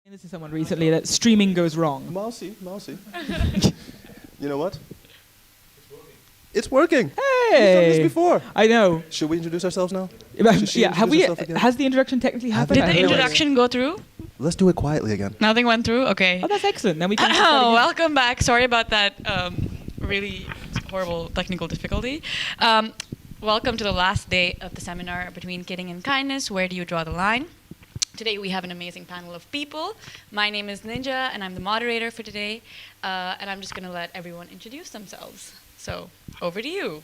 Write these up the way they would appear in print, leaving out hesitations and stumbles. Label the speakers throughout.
Speaker 1: This is someone recently that streaming goes wrong.
Speaker 2: Mousy. You know what? It's working.
Speaker 1: Hey!
Speaker 2: We've done this before.
Speaker 1: I know.
Speaker 2: Should we introduce ourselves now?
Speaker 1: Yeah, have we?
Speaker 2: herself again?
Speaker 1: Has the introduction technically happened?
Speaker 3: Did
Speaker 1: I
Speaker 3: the
Speaker 1: have no idea.
Speaker 3: introduction go through?
Speaker 2: Let's do it quietly again.
Speaker 3: Nothing went through? Okay.
Speaker 1: Oh, that's excellent. Then we can. start
Speaker 3: Oh,
Speaker 1: again.
Speaker 3: welcome back. Sorry about that really horrible technical difficulty. Welcome to the last day of the seminar Between Kidding and Kindness. Where do you draw the line? Today we have an amazing panel of people. My name is Ninja and I'm the moderator for today. And I'm just going to let everyone introduce themselves. So, over to you.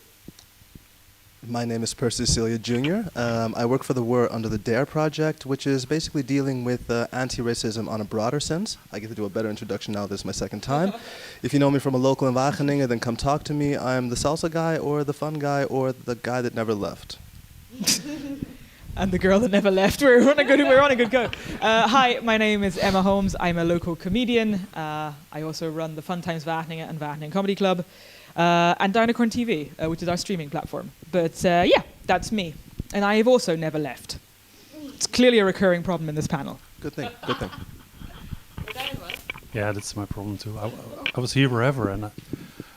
Speaker 2: My name is Percy Celia Jr. I work for the WER under the DARE project, which is basically dealing with anti-racism on a broader sense. I get to do a better introduction now. This is my second time. If you know me from a local in Wageningen, then come talk to me. I'm the salsa guy or the fun guy or the guy that never left.
Speaker 1: And the girl that never left. We're on a good go. Hi, my name is Emma Holmes. I'm a local comedian. I also run the Fun Times Wageningen and Wageningen Comedy Club. And Dinocorn TV, which is our streaming platform. But yeah, that's me. And I have also never left. It's clearly a recurring problem in this panel.
Speaker 2: Good thing.
Speaker 4: Yeah, that's my problem too. I was here forever and I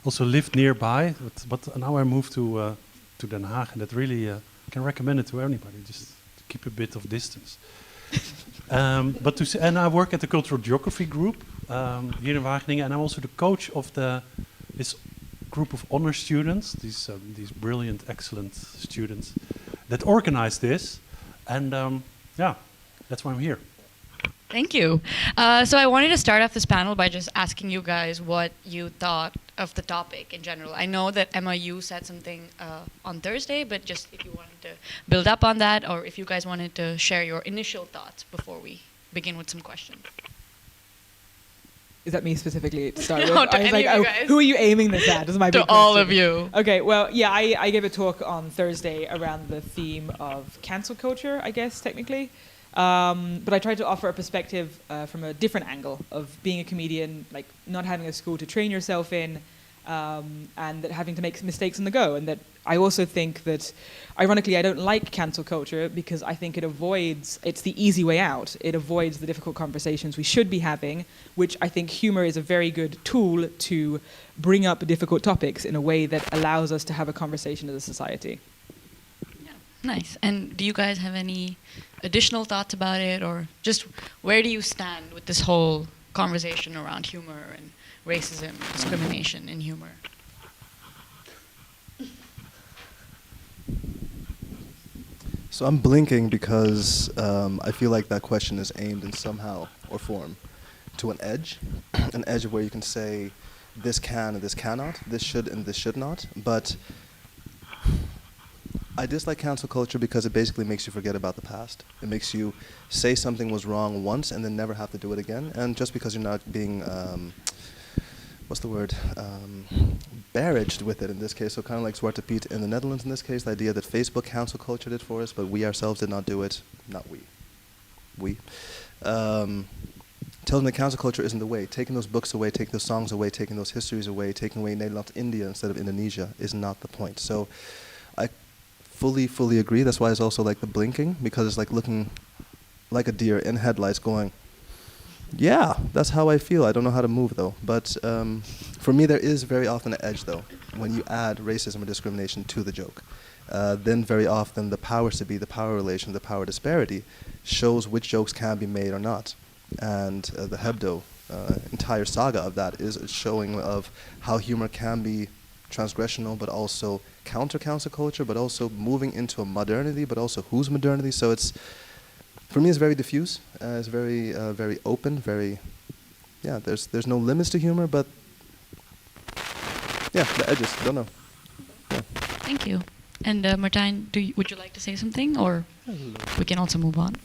Speaker 4: also lived nearby, but now I moved to Den Haag, and that really can recommend it to anybody. Just to keep a bit of distance. And I work at the Cultural Geography Group here in Wageningen, and I'm also the coach of this group of honor students, these brilliant, excellent students that organize this, and yeah, that's why I'm here.
Speaker 3: Thank you. So I wanted to start off this panel by just asking you guys what you thought of the topic in general. I know that Emma, you said something on Thursday, but just if you wanted to build up on that, or if you guys wanted to share your initial thoughts before we begin with some questions.
Speaker 1: Is that me specifically to start
Speaker 3: No,
Speaker 1: with?
Speaker 3: to
Speaker 1: I was
Speaker 3: any
Speaker 1: like,
Speaker 3: of you
Speaker 1: oh,
Speaker 3: guys.
Speaker 1: who are you aiming this at? This is my big
Speaker 3: To all
Speaker 1: question.
Speaker 3: of you.
Speaker 1: Okay, well, yeah, I gave a talk on Thursday around the theme of cancel culture, I guess, technically. But I tried to offer a perspective from a different angle of being a comedian, like not having a school to train yourself in, and that having to make mistakes on the go. And that I also think that, ironically, I don't like cancel culture because I think it's the easy way out. It avoids the difficult conversations we should be having, which I think humor is a very good tool to bring up difficult topics in a way that allows us to have a conversation as a society.
Speaker 3: Yeah. Nice. And do you guys have any additional thoughts about it, or just where do you stand with this whole conversation around humor and racism, discrimination in humor?
Speaker 2: So I'm blinking because I feel like that question is aimed in somehow or form to an edge of where you can say this can and this cannot, this should and this should not. But I dislike cancel culture because it basically makes you forget about the past. It makes you say something was wrong once and then never have to do it again. And just because you're not being, barraged with it in this case, so kind of like Zwarte Piet in the Netherlands in this case, the idea that Facebook cancel culture did for us, but we ourselves did not do it. Not we. We. Telling that cancel culture isn't the way. Taking those books away, taking those songs away, taking those histories away, taking away Nederland to India instead of Indonesia is not the point. So I fully agree. That's why it's also like the blinking, because it's like looking like a deer in headlights going, yeah, that's how I feel. I don't know how to move though. But for me, there is very often an edge though when you add racism or discrimination to the joke. Then very often the powers to be, the power relation, the power disparity shows which jokes can be made or not. And the Hebdo entire saga of that is a showing of how humor can be transgressional, but also counter cancel culture, but also moving into a modernity, but also whose modernity. So it's, for me, it's very diffuse. It's very very open. Very, yeah. There's no limits to humor, but yeah, the edges. Don't know. Yeah.
Speaker 3: Thank you. And Martijn, would you like to say something, or we can also move on?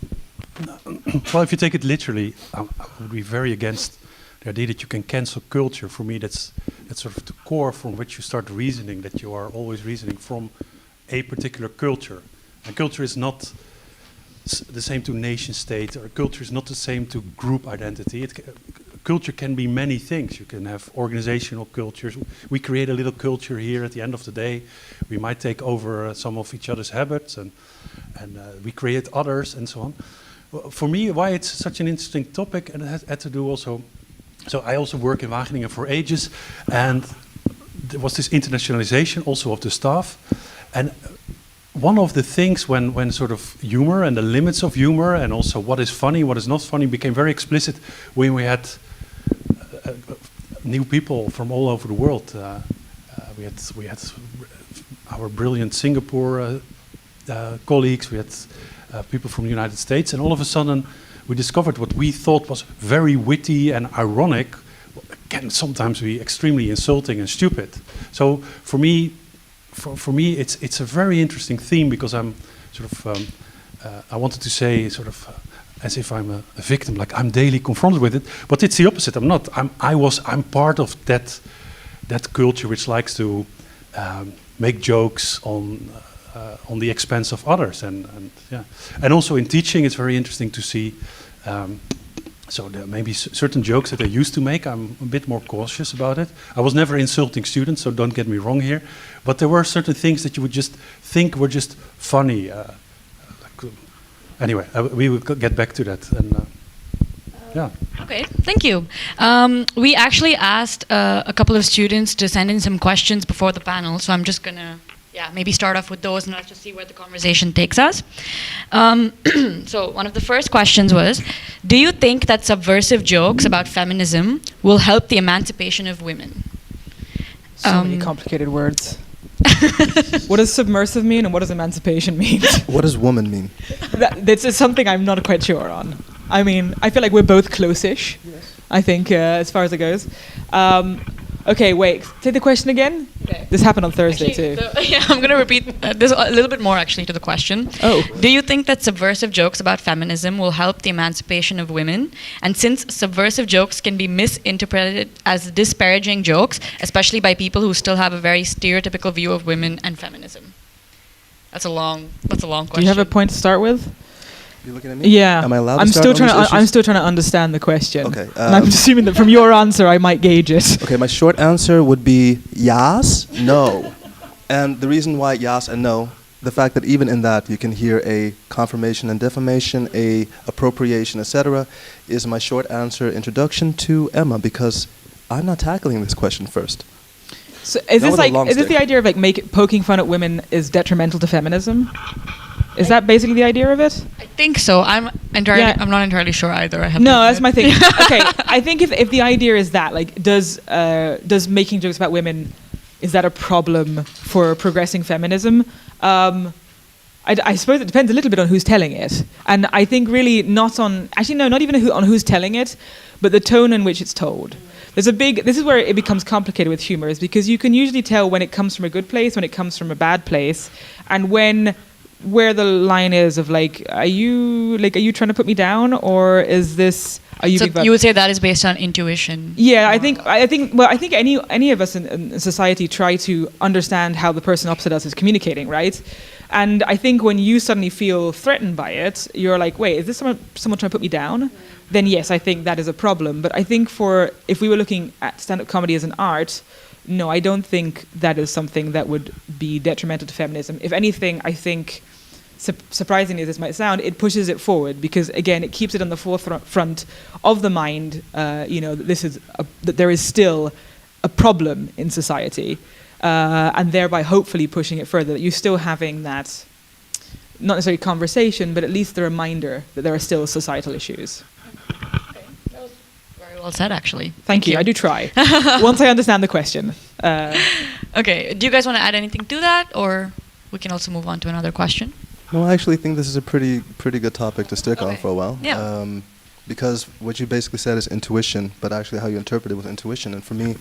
Speaker 4: Well, if you take it literally, I would be very against the idea that you can cancel culture. For me, that's sort of the core from which you start reasoning, that you are always reasoning from a particular culture. And culture is not the same to nation state, or culture is not the same to group identity. Culture can be many things. You can have organizational cultures. We create a little culture here at the end of the day. We might take over some of each other's habits, and we create others and so on. For me, why it's such an interesting topic, and it had to do also. So I also work in Wageningen for ages, and there was this internationalization also of the staff, and one of the things when sort of humor and the limits of humor and also what is funny, what is not funny, became very explicit when we had new people from all over the world. We had our brilliant Singapore colleagues. We had people from the United States, and all of a sudden we discovered what we thought was very witty and ironic can sometimes be extremely insulting and stupid. So for me, it's a very interesting theme, because I'm sort of I wanted to say sort of as if I'm a victim, like I'm daily confronted with it, but it's the opposite. I'm not. I'm part of that culture which likes to make jokes on the expense of others, and yeah, and also in teaching, it's very interesting to see. So there may be certain jokes that I used to make. I'm a bit more cautious about it. I was never insulting students, so don't get me wrong here. But there were certain things that you would just think were just funny. Anyway, we will get back to that. And yeah.
Speaker 3: Okay, thank you. We actually asked a couple of students to send in some questions before the panel, so I'm just gonna maybe start off with those and let's just see where the conversation takes us. So one of the first questions was, do you think that subversive jokes about feminism will help the emancipation of women?
Speaker 1: So many complicated words. What does submersive mean and what does emancipation mean?
Speaker 2: What does woman mean?
Speaker 1: This is something I'm not quite sure on. I mean, I feel like we're both close-ish, yes. I think, as far as it goes. Okay, wait. Say the question again. Okay. This happened on Thursday too.
Speaker 3: I'm going to repeat this a little bit more actually to the question.
Speaker 1: Oh.
Speaker 3: Do you think that subversive jokes about feminism will help the emancipation of women? And since subversive jokes can be misinterpreted as disparaging jokes, especially by people who still have a very stereotypical view of women and feminism. That's a long question.
Speaker 1: Do you have a point to start with?
Speaker 2: You looking at me?
Speaker 1: Yeah.
Speaker 2: Am I allowed
Speaker 1: I'm
Speaker 2: to start
Speaker 1: I'm still trying to understand the question.
Speaker 2: Okay.
Speaker 1: And I'm assuming that from your answer, I might gauge it.
Speaker 2: Okay, my short answer would be yes, no. And the reason why yes and no, the fact that even in that you can hear a confirmation and defamation, a appropriation, etc., is my short answer introduction to Emma, because I'm not tackling this question first.
Speaker 1: So is this the idea of like poking fun at women is detrimental to feminism? Is that basically the idea of it?
Speaker 3: I think so. I'm not entirely sure either.
Speaker 1: That's my thing. Okay, I think if the idea is that, like, does making jokes about women, is that a problem for progressing feminism? I suppose it depends a little bit on who's telling it, and I think really not even on who's telling it, but the tone in which it's told. This is where it becomes complicated with humor, is because you can usually tell when it comes from a good place, when it comes from a bad place, and where the line is of like, are you trying to put me down, or is this?
Speaker 3: So you would say that is based on intuition?
Speaker 1: Yeah, I think any of us in society try to understand how the person opposite us is communicating, right? And I think when you suddenly feel threatened by it, you're like, wait, is this someone trying to put me down? Then yes, I think that is a problem. But I think if we were looking at stand-up comedy as an art, no, I don't think that is something that would be detrimental to feminism. If anything, I think, surprisingly as this might sound, it pushes it forward, because again, it keeps it on the forefront of the mind. That there is still a problem in society, and thereby hopefully pushing it further. That you're still having that, not necessarily conversation, but at least the reminder that there are still societal issues.
Speaker 3: Okay. That was very well said, actually.
Speaker 1: Thank you. I do try. Once I understand the question.
Speaker 3: Okay. Do you guys want to add anything to that, or we can also move on to another question?
Speaker 2: No, I actually think this is a pretty good topic to stick on for a while.
Speaker 3: Yeah.
Speaker 2: Because what you basically said is intuition, but actually how you interpret it was intuition. And for me,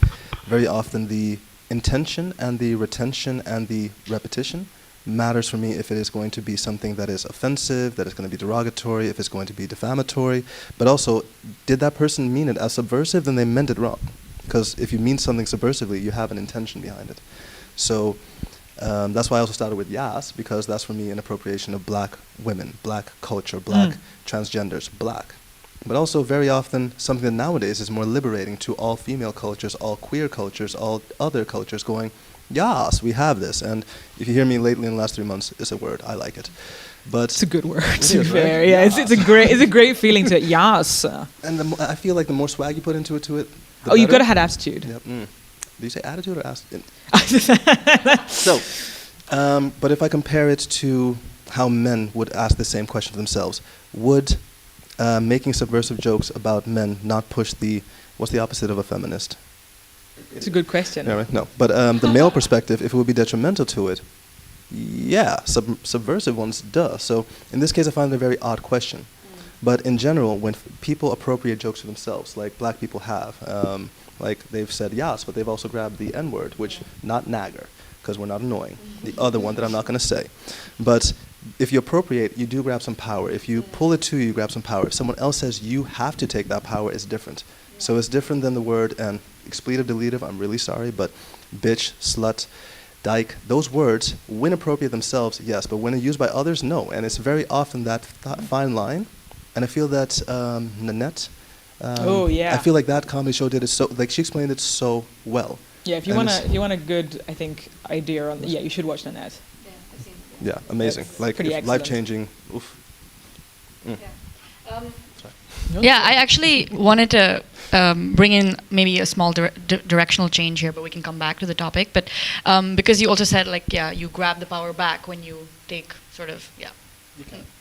Speaker 2: very often the intention and the retention and the repetition matters for me if it is going to be something that is offensive, that is going to be derogatory, if it's going to be defamatory. But also, did that person mean it as subversive? Then they meant it wrong. Because if you mean something subversively, you have an intention behind it. So that's why I also started with yas, because that's for me an appropriation of black women, black culture, black transgenders, black. But also very often something that nowadays is more liberating to all female cultures, all queer cultures, all other cultures, going, Yes, we have this. And if you hear me lately in the last 3 months, it's a word. I like it. But
Speaker 1: It's a good word,
Speaker 2: It
Speaker 1: to be
Speaker 2: is, right?
Speaker 1: fair. Yeah, it's a great feeling to yes.
Speaker 2: and I feel like the more swag you put into it, the
Speaker 1: Oh, you've got to
Speaker 2: better.
Speaker 1: have attitude.
Speaker 2: Yep. Do you say attitude or attitude? So, but if I compare it to how men would ask the same question to themselves, would making subversive jokes about men not push what's the opposite of a feminist?
Speaker 1: It's a good question.
Speaker 2: Yeah, right? No, but the male perspective, if it would be detrimental to it, yeah, subversive ones, duh. So in this case, I find it a very odd question. But in general, when people appropriate jokes for themselves, like black people have, like they've said yes, but they've also grabbed the N-word, which, not nagger, because we're not annoying. The other one that I'm not going to say. But if you appropriate, you do grab some power. If you pull it to you, you grab some power. If someone else says you have to take that power, it's different. So it's different than the word, and expletive, deletive, I'm really sorry, but bitch, slut, dyke, those words, when appropriate themselves, yes, but when used by others, no. And it's very often that fine line. And I feel that Nanette,
Speaker 1: Oh, yeah.
Speaker 2: I feel like that comedy show did it so, like she explained it so well.
Speaker 1: Yeah, if you
Speaker 2: And
Speaker 1: want a good, I think, idea on, yeah, you should watch Nanette.
Speaker 3: Yeah, I've seen it.
Speaker 2: Yeah, amazing.
Speaker 1: That's
Speaker 2: Like
Speaker 1: pretty excellent.
Speaker 2: life-changing. Oof.
Speaker 3: Yeah.
Speaker 1: No?
Speaker 3: Yeah, I actually wanted to bring in maybe a small directional change here, but we can come back to the topic. But because you also said, like, yeah, you grab the power back when you take sort of, yeah,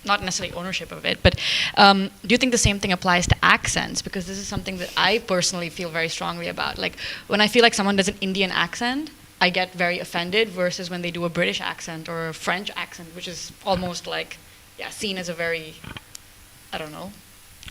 Speaker 3: not necessarily ownership of it, but do you think the same thing applies to accents? Because this is something that I personally feel very strongly about. Like, when I feel like someone does an Indian accent, I get very offended, versus when they do a British accent or a French accent, which is almost like, yeah, seen as a very, I don't know,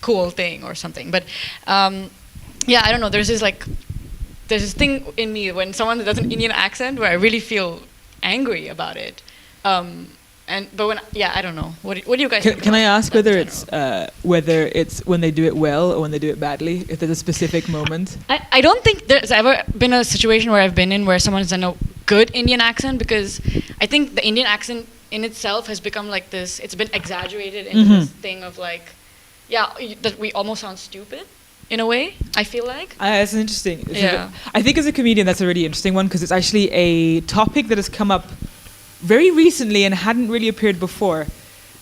Speaker 3: cool thing or something. But yeah, I don't know, there's this thing in me when someone does an Indian accent where I really feel angry about it. But when, yeah, I don't know. What do you guys think?
Speaker 1: Can I
Speaker 3: about
Speaker 1: ask
Speaker 3: that
Speaker 1: whether
Speaker 3: in
Speaker 1: whether it's when they do it well or when they do it badly? If there's a specific moment.
Speaker 3: I don't think there's ever been a situation where I've been in where someone's done a good Indian accent, because I think the Indian accent in itself has become like this, it's been exaggerated into this thing of like, yeah, that we almost sound stupid in a way, I feel like.
Speaker 1: It's interesting.
Speaker 3: Yeah.
Speaker 1: I think as a comedian, that's a really interesting one, because it's actually a topic that has come up very recently and hadn't really appeared before.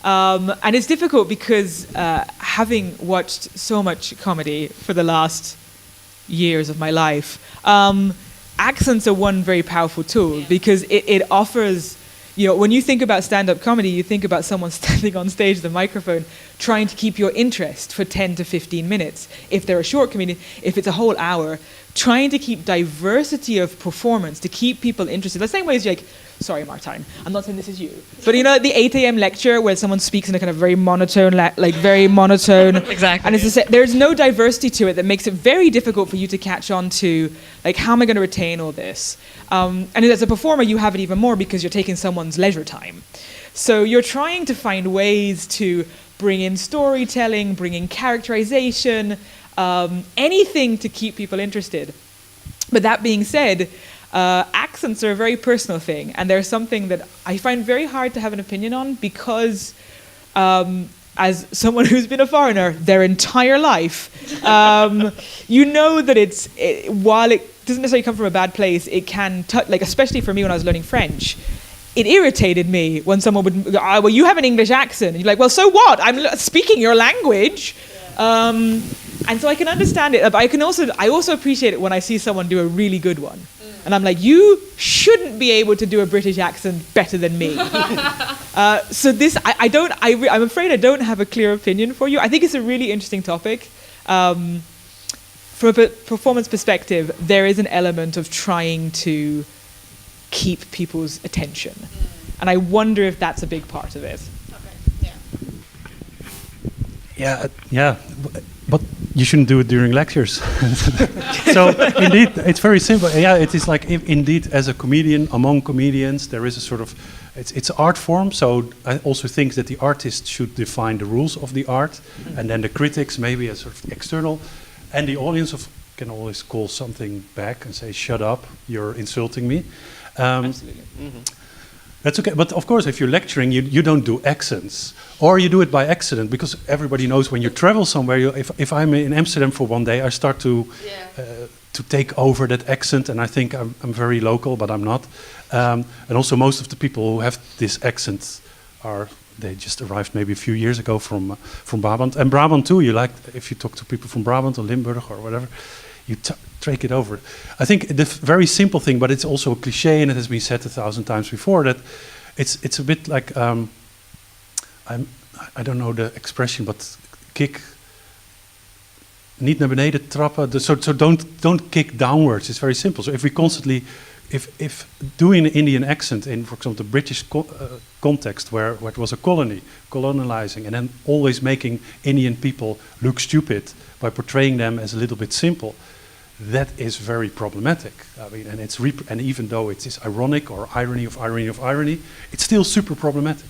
Speaker 1: And it's difficult because having watched so much comedy for the last years of my life, accents are one very powerful tool, because it offers, you know, when you think about stand-up comedy, you think about someone standing on stage with a microphone trying to keep your interest for 10 to 15 minutes. If they're a short comedian, if it's a whole hour, trying to keep diversity of performance, to keep people interested. The same way as like, sorry, Martijn, I'm not saying this is you, but you know, the 8 a.m. lecture where someone speaks in a kind of very monotone, very monotone.
Speaker 3: Exactly.
Speaker 1: And it's there's no diversity to it that makes it very difficult for you to catch on to, like, how am I going to retain all this? And as a performer, you have it even more because you're taking someone's leisure time. So you're trying to find ways to bring in storytelling, bring in characterization, anything to keep people interested. But that being said, accents are a very personal thing, and they're something that I find very hard to have an opinion on, because as someone who's been a foreigner their entire life, you know that while it doesn't necessarily come from a bad place, it can touch, like, especially for me when I was learning French, it irritated me when someone would go, well, you have an English accent. And you're like, well, so what? I'm speaking your language. And so I can understand it, but I also appreciate it when I see someone do a really good one. And I'm like, you shouldn't be able to do a British accent better than me. So this, I'm afraid I don't have a clear opinion for you. I think it's a really interesting topic. From a performance perspective, there is an element of trying to keep people's attention. And I wonder if that's a big part of it.
Speaker 3: Okay. Yeah.
Speaker 4: Yeah, but you shouldn't do it during lectures. So indeed, it's very simple. Yeah, it is like, indeed, as a comedian, among comedians, there is a sort of, it's an art form. So I also think that the artist should define the rules of the art, and then the critics maybe as sort of external, and the audience can always call something back and say, "Shut up, you're insulting me."
Speaker 1: Absolutely.
Speaker 4: That's okay, but of course, if you're lecturing, you don't do accents, or you do it by accident, because everybody knows when you travel somewhere. If I'm in Amsterdam for one day, I start to to take over that accent, and I think I'm very local, but I'm not. And also most of the people who have this accent they just arrived maybe a few years ago from Brabant. And Brabant too, if you talk to people from Brabant or Limburg or whatever, you take it over. I think the very simple thing, but it's also a cliche and it has been said 1,000 times before, that it's a bit like, I don't know the expression, but kick, niet naar beneden trappen. So don't kick downwards. It's very simple. So if we constantly, if doing an Indian accent in, for example, the British context where it was a colony, colonializing, and then always making Indian people look stupid by portraying them as a little bit simple, that is very problematic. I mean, and even though it is ironic or irony of irony of irony, it's still super problematic.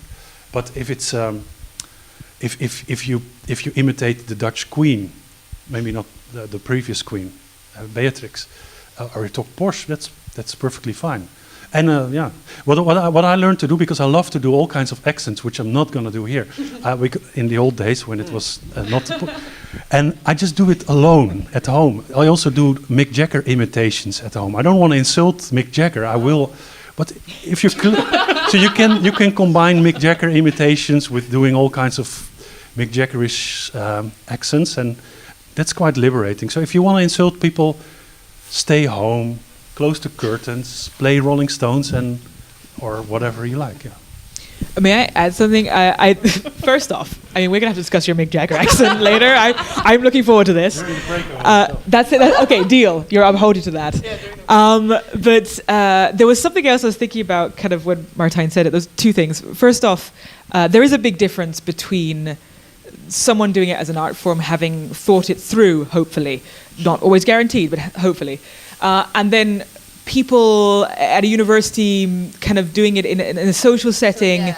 Speaker 4: But if it's if you imitate the Dutch queen, maybe not the previous queen, Beatrix, or you talk Porsche, that's perfectly fine. And what I learned to do, because I love to do all kinds of accents, which I'm not going to do here. In the old days when it was not, and I just do it alone at home. I also do Mick Jagger imitations at home. I don't want to insult Mick Jagger. I will, but if you so you can combine Mick Jagger imitations with doing all kinds of Mick Jaggerish accents, and that's quite liberating. So if you want to insult people, stay home, close the curtains, play Rolling Stones, or whatever you like. Yeah.
Speaker 1: May I add something? First off, I mean, we're gonna have to discuss your Mick Jagger accent later. I'm looking forward to this. That's it. Okay, deal. I'm holding to that. But there was something else I was thinking about, kind of when Martijn said it. There's two things. First off, there is a big difference between someone doing it as an art form, having thought it through, hopefully, not always guaranteed, but hopefully, and then people at a university kind of doing it in a social setting,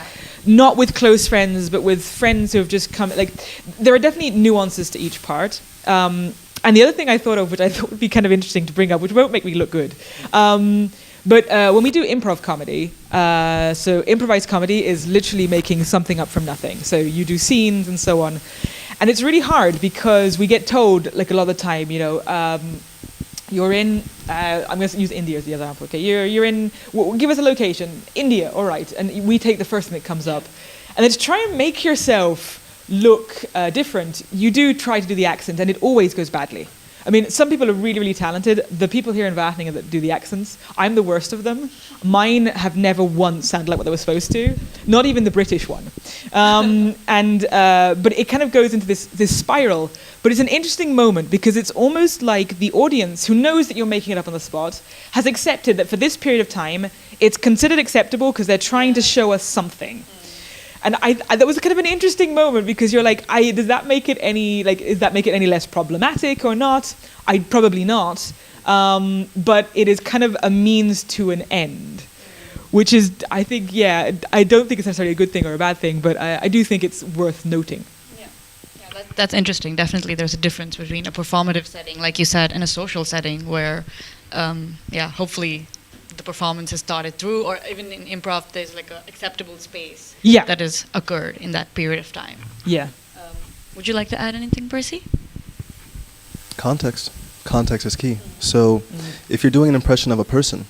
Speaker 1: not with close friends, but with friends who have just come. Like, there are definitely nuances to each part. And the other thing I thought of, which I thought would be kind of interesting to bring up, which won't make me look good, but when we do improv comedy, so improvised comedy is literally making something up from nothing. So you do scenes and so on. And it's really hard because we get told, like, a lot of the time, you're in, I'm going to use India as the example. Okay, you're in, give us a location, India, all right. And we take the first thing that comes up. And then to try and make yourself look different, you do try to do the accent, and it always goes badly. I mean, some people are really, really talented. The people here in Wageningen that do the accents, I'm the worst of them. Mine have never once sounded like what they were supposed to, not even the British one. But it kind of goes into this spiral. But it's an interesting moment because it's almost like the audience, who knows that you're making it up on the spot, has accepted that for this period of time, it's considered acceptable because they're trying to show us something. And that was kind of an interesting moment because you're like, does that make it any less problematic or not? Probably not. But it is kind of a means to an end, which is, I think, I don't think it's necessarily a good thing or a bad thing, but I do think it's worth noting.
Speaker 3: Yeah, that's interesting. Definitely, there's a difference between a performative setting, like you said, and a social setting where, hopefully, the performance is started through, or even in improv, there's like an acceptable space that has occurred in that period of time.
Speaker 1: Yeah.
Speaker 3: Would you like to add anything, Percy?
Speaker 2: Context. Context is key. So if you're doing an impression of a person,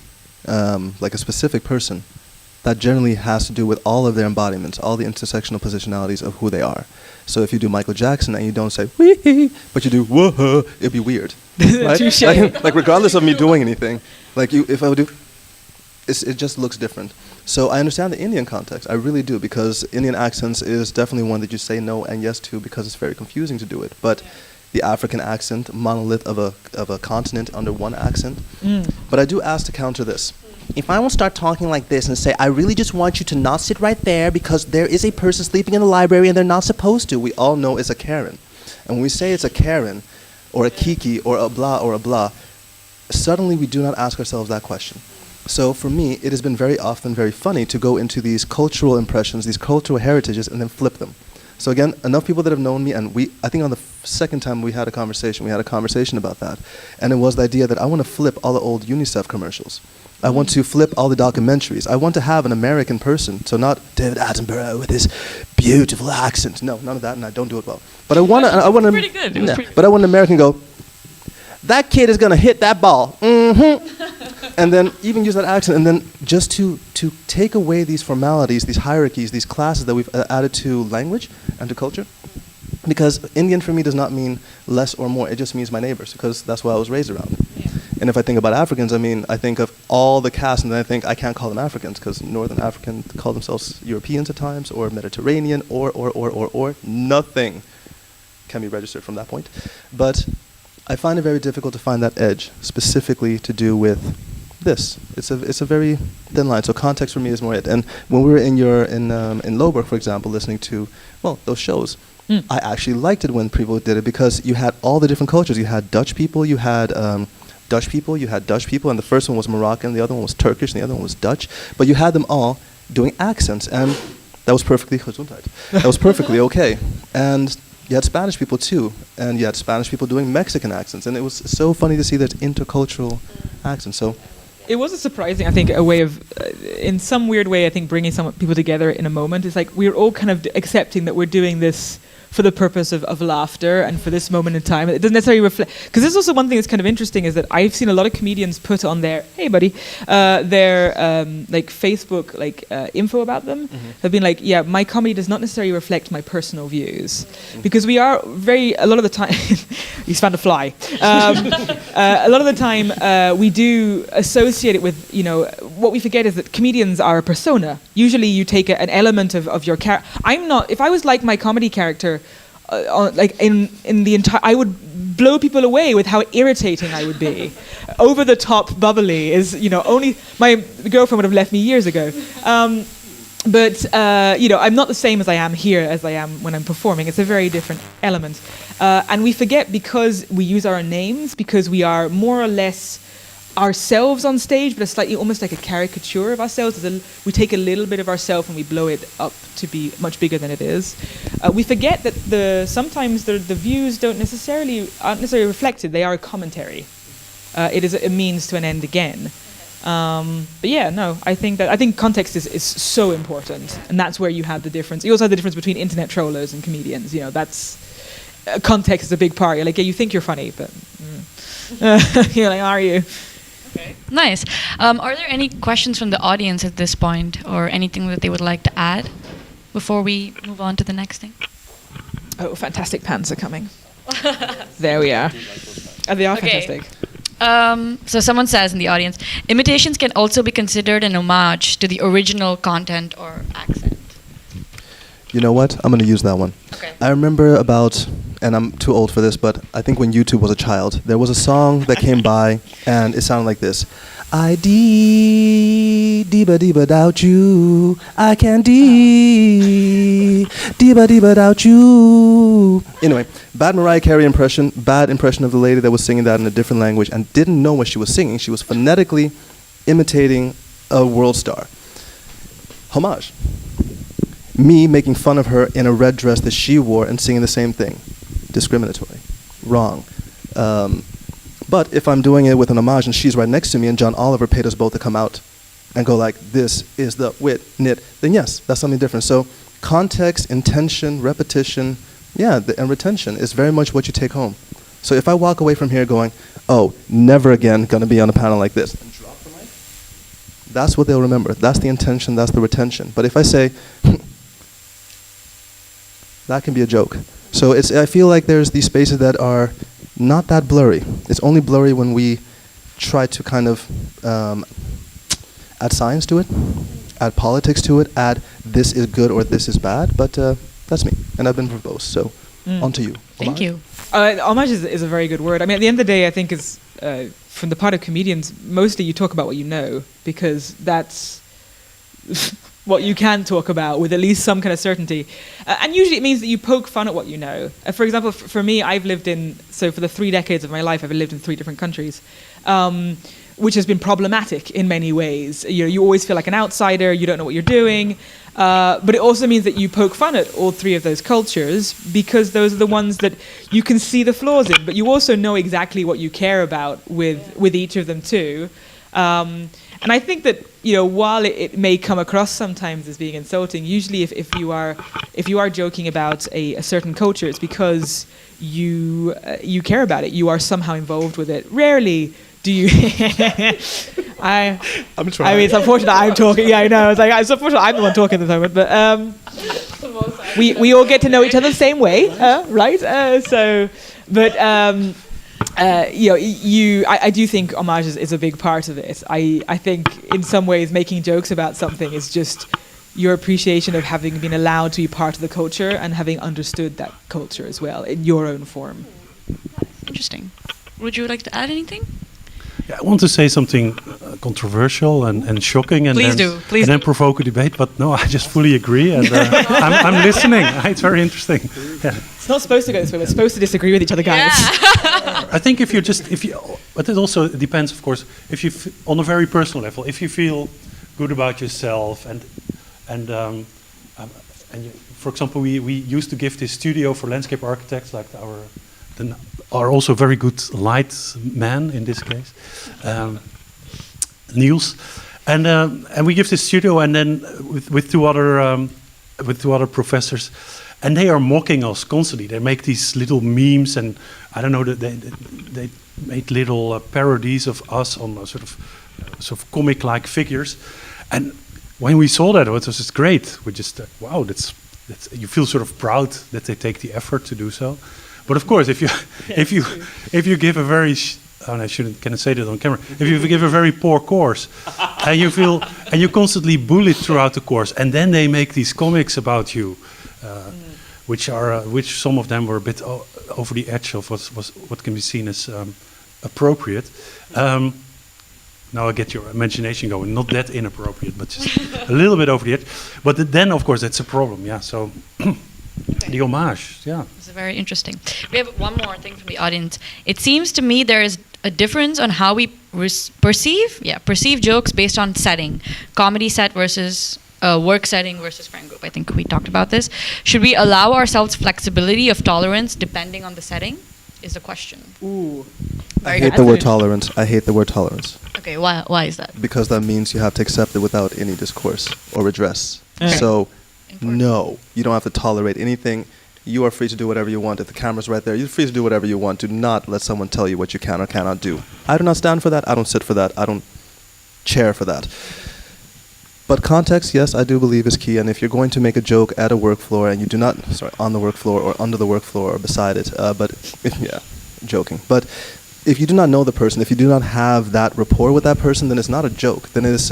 Speaker 2: like a specific person, that generally has to do with all of their embodiments, all the intersectional positionalities of who they are. So if you do Michael Jackson and you don't say wee, but you do whoa, it'd be weird. Right? like regardless of me doing anything, like if I would do, it just looks different. So I understand the Indian context. I really do, because Indian accents is definitely one that you say no and yes to because it's very confusing to do it. But the African accent, monolith of a continent under one accent. But I do ask to counter this. If I will start talking like this and say, I really just want you to not sit right there because there is a person sleeping in the library and they're not supposed to, we all know it's a Karen. And when we say it's a Karen or a Kiki or a blah, suddenly we do not ask ourselves that question. So for me, it has been very often very funny to go into these cultural impressions, these cultural heritages, and then flip them. So again, enough people that have known me, and I think on the second time we had a conversation about that. And it was the idea that I want to flip all the old UNICEF commercials. I want to flip all the documentaries. I want to have an American person, so not David Attenborough with his beautiful accent. No, none of that, and I don't do it well. But I want to.
Speaker 3: Pretty good. It was pretty
Speaker 2: but I want an American go, that kid is going to hit that ball. And then even use that accent, and then just to take away these formalities, these hierarchies, these classes that we've added to language and to culture. Because Indian for me does not mean less or more, it just means my neighbors, because that's what I was raised around.
Speaker 3: Yeah.
Speaker 2: And if I think about Africans, I mean, I think of all the castes, and then I think I can't call them Africans, because Northern Africans call themselves Europeans at times, or Mediterranean, or. Nothing can be registered from that point. But I find it very difficult to find that edge, specifically to do with this. It's a very thin line. So context for me is more it. And when we were in Louwburg, for example, listening to, well, those shows, I actually liked it when people did it, because you had all the different cultures. You had Dutch people, you had Dutch people, you had Dutch people, and the first one was Moroccan, the other one was Turkish, and the other one was Dutch. But you had them all doing accents, and that was perfectly Gesundheit. That was perfectly okay. And you had Spanish people too, and you had Spanish people doing Mexican accents, and it was so funny to see that intercultural accents. So
Speaker 1: it was a surprising, I think, a way of, in some weird way, I think, bringing some people together in a moment. It's like we're all kind of accepting that we're doing this for the purpose of laughter and for this moment in time. It doesn't necessarily reflect, because this is also one thing that's kind of interesting, is that I've seen a lot of comedians put on their, hey buddy, their like Facebook info about them. Have been like, yeah, my comedy does not necessarily reflect my personal views, because we are a lot of the time, he's found a fly. A lot of the time we do associate it with, what we forget is that comedians are a persona. Usually you take an element of your character. If I was like my comedy character, in the entire, I would blow people away with how irritating I would be. Over the top, bubbly is, only my girlfriend would have left me years ago. But I'm not the same as I am here as I am when I'm performing. It's a very different element. And we forget, because we use our names, because we are more or less ourselves on stage, but slightly almost like a caricature of ourselves. We take a little bit of ourselves and we blow it up to be much bigger than it is. We forget that sometimes the views aren't necessarily reflected. They are a commentary. It is a means to an end again. But yeah, no, I think context is so important, and that's where you have the difference. You also have the difference between internet trollers and comedians. That's context is a big part. You're like, yeah, you think you're funny, but you're like, are you?
Speaker 3: Okay. Nice. Are there any questions from the audience at this point, or anything that they would like to add before we move on to the next thing?
Speaker 1: Oh, fantastic pants are coming. There we are. They are fantastic.
Speaker 3: So someone says in the audience, imitations can also be considered an homage to the original content or accent.
Speaker 2: You know what? I'm going to use that one.
Speaker 3: Okay.
Speaker 2: I remember and I'm too old for this, but I think when YouTube was a child, there was a song that came by, and it sounded like this. I dee-ba without you. I can dee-ba without you. Anyway, bad Mariah Carey impression, bad impression of the lady that was singing that in a different language and didn't know what she was singing. She was phonetically imitating a world star. Homage. Me making fun of her in a red dress that she wore and singing the same thing. Discriminatory. Wrong. But if I'm doing it with an homage and she's right next to me and John Oliver paid us both to come out and go like, this is the wit, knit, then yes, that's something different. So context, intention, repetition, and retention is very much what you take home. So if I walk away from here going, oh, never again gonna be on a panel like this, and drop the mic, that's what they'll remember. That's the intention, that's the retention. But if I say, that can be a joke. So I feel like there's these spaces that are not that blurry. It's only blurry when we try to kind of add science to it, add politics to it, add this is good or this is bad. But that's me, and I've been verbose. So on to you.
Speaker 3: Thank you.
Speaker 1: Homage is a very good word. I mean, at the end of the day, I think is from the part of comedians, mostly you talk about what you know, because that's what you can talk about with at least some kind of certainty. And usually it means that you poke fun at what you know. For example, for me, for the 3 decades of my life, I've lived in 3 different countries, which has been problematic in many ways. You always feel like an outsider, you don't know what you're doing, but it also means that you poke fun at all 3 of those cultures, because those are the ones that you can see the flaws in, but you also know exactly what you care about with each of them too. And I think that, while it may come across sometimes as being insulting, usually if you are joking about a certain culture, it's because you care about it. You are somehow involved with it. Rarely do you.
Speaker 2: I'm trying.
Speaker 1: I mean, it's unfortunate I'm talking. Yeah, I know. It's unfortunate I'm the one talking at the moment, but we all get to know each other the same way, right? I do think homage is a big part of it. I think in some ways making jokes about something is just your appreciation of having been allowed to be part of the culture and having understood that culture as well in your own form.
Speaker 3: Interesting. Would you like to add anything?
Speaker 4: Yeah, I want to say something controversial and shocking, and then provoke a debate. But no, I just fully agree, and I'm listening. It's very interesting. Yeah.
Speaker 1: It's not supposed to go this way. We're supposed to disagree with each other, guys.
Speaker 3: Yeah.
Speaker 4: I think but it also depends, of course. If you on a very personal level, if you feel good about yourself, and for example, we used to give this studio for landscape architects, like are also very good light man in this case, Niels, and we give this studio, and then with two other professors, and they are mocking us constantly. They make these little memes, and I don't know that they made little parodies of us on sort of comic-like figures, and when we saw that, it was just great. We just wow, that's you feel sort of proud that they take the effort to do so. But of course, if you give a very can I say that on camera? If you give a very poor course, and you constantly bullied throughout the course, and then they make these comics about you, which some of them were a bit over the edge of what can be seen as appropriate. Now I get your imagination going. Not that inappropriate, but just a little bit over the edge. But then, of course, that's a problem. Yeah. So. Okay. The homage, yeah.
Speaker 3: It's very interesting. We have one more thing from the audience. It seems to me there is a difference on how we perceive jokes based on setting. Comedy set versus work setting versus friend group. I think we talked about this. Should we allow ourselves flexibility of tolerance depending on the setting? Is the question.
Speaker 1: Ooh.
Speaker 2: I hate the word tolerance. I hate the word tolerance.
Speaker 3: Okay, why is that?
Speaker 2: Because that means you have to accept it without any discourse or redress.
Speaker 1: Okay.
Speaker 2: So.
Speaker 3: Important.
Speaker 2: No, you don't have to tolerate anything. You are free to do whatever you want. If the camera's right there, you're free to do whatever you want. Do not let someone tell you what you can or cannot do. I do not stand for that. I don't sit for that. I don't chair for that. But context, yes, I do believe is key. And if you're going to make a joke at a work floor and you do not, on the work floor or under the work floor or beside it, joking. But if you do not know the person, if you do not have that rapport with that person, then it's not a joke. Then it is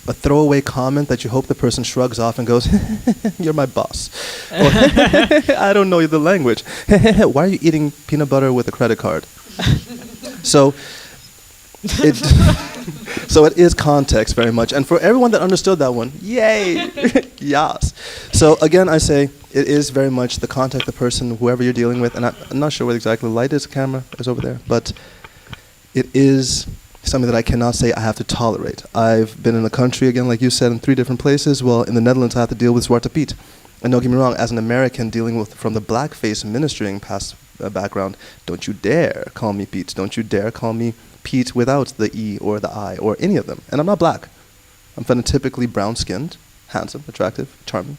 Speaker 2: a throwaway comment that you hope the person shrugs off and goes, "You're my boss." Or, "I don't know the language. Why are you eating peanut butter with a credit card?" So it is context very much. And for everyone that understood that one, yay! Yes. So again, I say it is very much the context, the person, whoever you're dealing with. And I'm not sure what exactly the light is, the camera is over there. But it is something that I cannot say I have to tolerate. I've been in the country, again, like you said, in 3 different places. Well, in the Netherlands, I have to deal with Zwarte Piet. And don't get me wrong, as an American dealing with from the blackface ministering past background, don't you dare call me Pete. Don't you dare call me Pete without the E or the I or any of them. And I'm not black. I'm phenotypically brown-skinned, handsome, attractive, charming.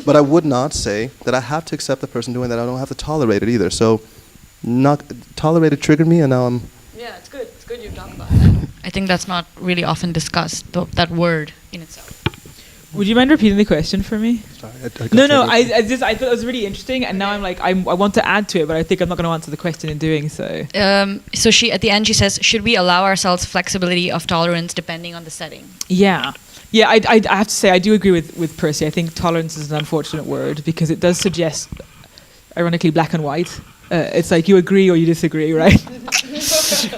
Speaker 2: But I would not say that I have to accept the person doing that. I don't have to tolerate it either. So not tolerate it triggered me, and now I'm...
Speaker 3: Yeah, it's good. It's good you talk about that. I think that's not really often discussed, that word in itself.
Speaker 1: Would you mind repeating the question for me?
Speaker 2: Sorry, I thought it was really interesting, and now I'm like, I want to add to it, but I think I'm not going to answer the question in doing so.
Speaker 3: So she, at the end, she says, should we allow ourselves flexibility of tolerance depending on the setting?
Speaker 1: Yeah. Yeah, I have to say, I do agree with Percy. I think tolerance is an unfortunate word because it does suggest, ironically, black and white. It's like you agree or you disagree, right?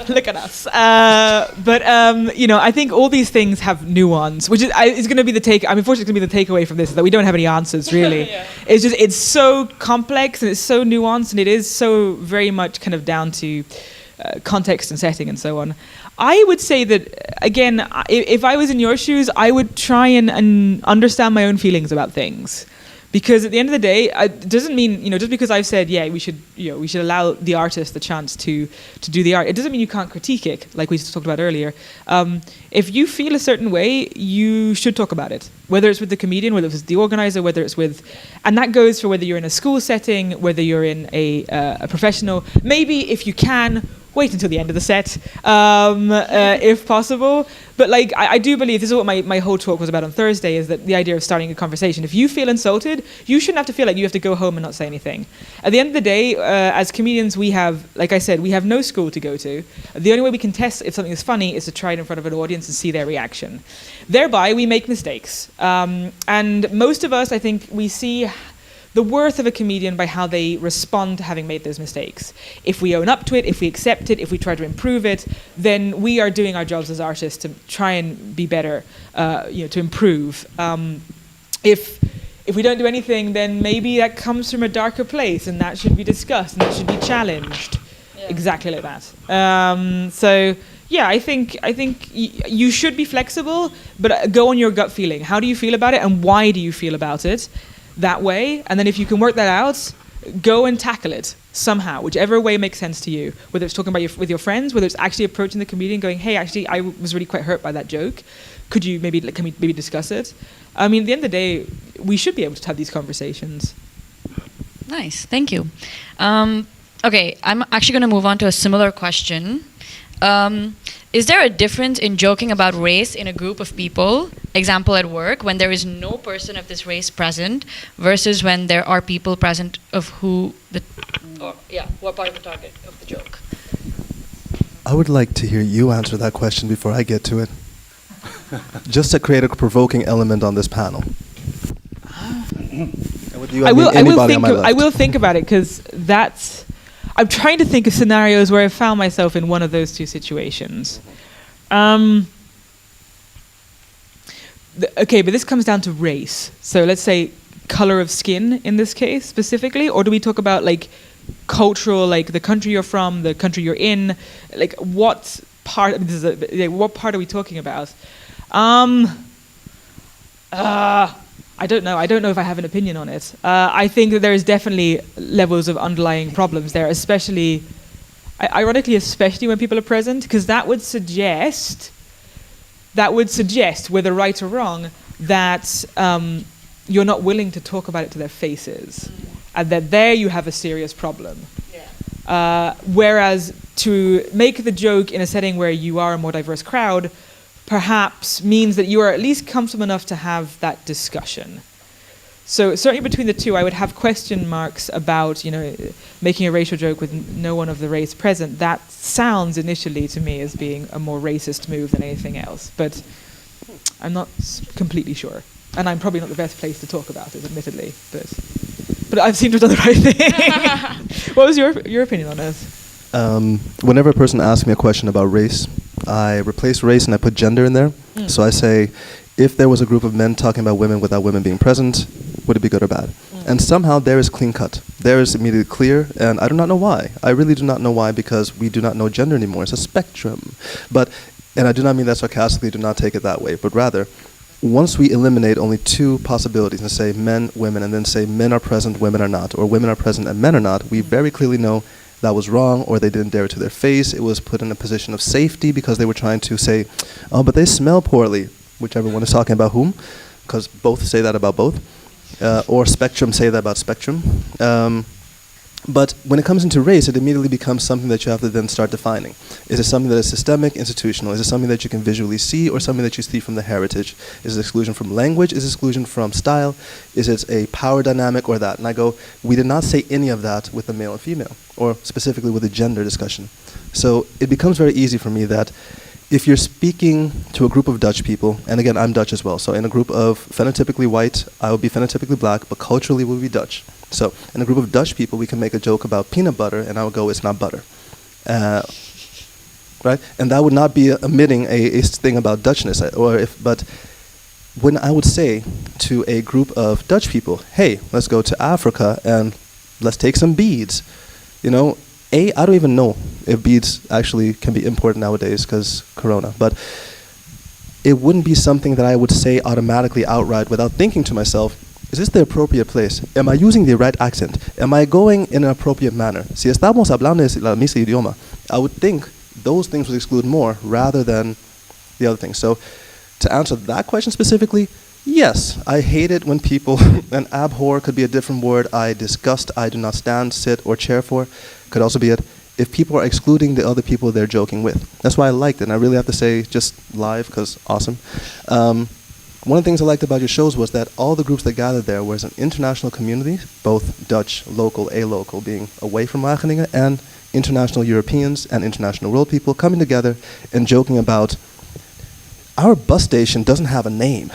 Speaker 1: Look at us. But I think all these things have nuance, which is going to be the take. I mean, unfortunately, it's going to be the takeaway from this is that we don't have any answers, really. Yeah. It's so complex and it's so nuanced and it is so very much kind of down to context and setting and so on. I would say that, again, if I was in your shoes, I would try and understand my own feelings about things. Because at the end of the day, it doesn't mean, just because I've said, yeah, we should allow the artist the chance to do the art, it doesn't mean you can't critique it, like we talked about earlier. If you feel a certain way, you should talk about it, whether it's with the comedian, whether it's with the organizer, whether it's with, and that goes for whether you're in a school setting, whether you're in a professional. Maybe if you can, wait until the end of the set, if possible. But like, I do believe, this is what my whole talk was about on Thursday, is that the idea of starting a conversation. If you feel insulted, you shouldn't have to feel like you have to go home and not say anything. At the end of the day, as comedians, we have, like I said, we have no school to go to. The only way we can test if something is funny is to try it in front of an audience and see their reaction. Thereby, we make mistakes. And most of us, I think, we see the worth of a comedian by how they respond to having made those mistakes. If we own up to it, if we accept it, if we try to improve it, then we are doing our jobs as artists to try and be better, to improve. If we don't do anything, then maybe that comes from a darker place, and that should be discussed, and that should be challenged. Yeah. Exactly like that. So yeah, I think you should be flexible, but go on your gut feeling. How do you feel about it, and why do you feel about it? That way, and then if you can work that out, go and tackle it somehow, whichever way makes sense to you. Whether it's talking about with your friends, whether it's actually approaching the comedian, going, "Hey, actually, I was really quite hurt by that joke. Can we maybe discuss it?" I mean, at the end of the day, we should be able to have these conversations.
Speaker 3: Nice, thank you. Okay, I'm actually going to move on to a similar question. Is there a difference in joking about race in a group of people, example at work, when there is no person of this race present, versus when there are people present of what part of the target of the joke?
Speaker 2: I would like to hear you answer that question before I get to it. Just to create a provoking element on this panel.
Speaker 1: I will think about it, because I'm trying to think of scenarios where I found myself in one of those two situations. Okay, but this comes down to race. So let's say color of skin in this case specifically, or do we talk about like cultural, like the country you're from, the country you're in, like what part are we talking about? I don't know. I don't know if I have an opinion on it. I think that there is definitely levels of underlying problems there, especially, ironically, especially when people are present, because that would suggest, whether right or wrong, that you're not willing to talk about it to their faces, and that there you have a serious problem. Yeah. Whereas to make the joke in a setting where you are a more diverse crowd perhaps means that you are at least comfortable enough to have that discussion. So certainly between the two, I would have question marks about, making a racial joke with no one of the race present. That sounds initially to me as being a more racist move than anything else, but I'm not completely sure. And I'm probably not the best place to talk about it, admittedly, but I've seemed to have done the right thing. What was your opinion on this?
Speaker 2: Whenever a person asks me a question about race, I replace race and I put gender in there. So I say, if there was a group of men talking about women without women being present, would it be good or bad? And somehow there is clean cut. There is immediately clear, and I do not know why. I really do not know why, because we do not know gender anymore. It's a spectrum. And I do not mean that sarcastically, do not take it that way, but rather, once we eliminate only two possibilities and say men, women, and then say men are present, women are not, or women are present and men are not, we very clearly know that was wrong, or they didn't dare it to their face. It was put in a position of safety because they were trying to say, oh, but they smell poorly, whichever one is talking about whom, because both say that about both, or spectrum say that about spectrum. But when it comes into race, it immediately becomes something that you have to then start defining. Is it something that is systemic, institutional? Is it something that you can visually see, or something that you see from the heritage? Is it exclusion from language? Is it exclusion from style? Is it a power dynamic or that? And I go, we did not say any of that with the male and female, or specifically with the gender discussion. So it becomes very easy for me that if you're speaking to a group of Dutch people, and again, I'm Dutch as well, so in a group of phenotypically white, I would be phenotypically black, but culturally we'll be Dutch. So in a group of Dutch people, we can make a joke about peanut butter, and I would go, it's not butter. Right? And that would not be omitting a thing about Dutchness. But when I would say to a group of Dutch people, hey, let's go to Africa and let's take some beads, I don't even know if beads actually can be imported nowadays because Corona, but it wouldn't be something that I would say automatically outright without thinking to myself, is this the appropriate place? Am I using the right accent? Am I going in an appropriate manner? Si estamos hablando el mismo idioma, I would think those things would exclude more rather than the other things. So to answer that question specifically, yes, I hate it when people, and abhor could be a different word, I disgust, I do not stand, sit, or chair for, could also be it. If people are excluding the other people they're joking with. That's why I liked it, and I really have to say, just live, because awesome. One of the things I liked about your shows was that all the groups that gathered there was an international community, both Dutch, local, a-local, being away from Wageningen, and international Europeans and international world people coming together and joking about, our bus station doesn't have a name.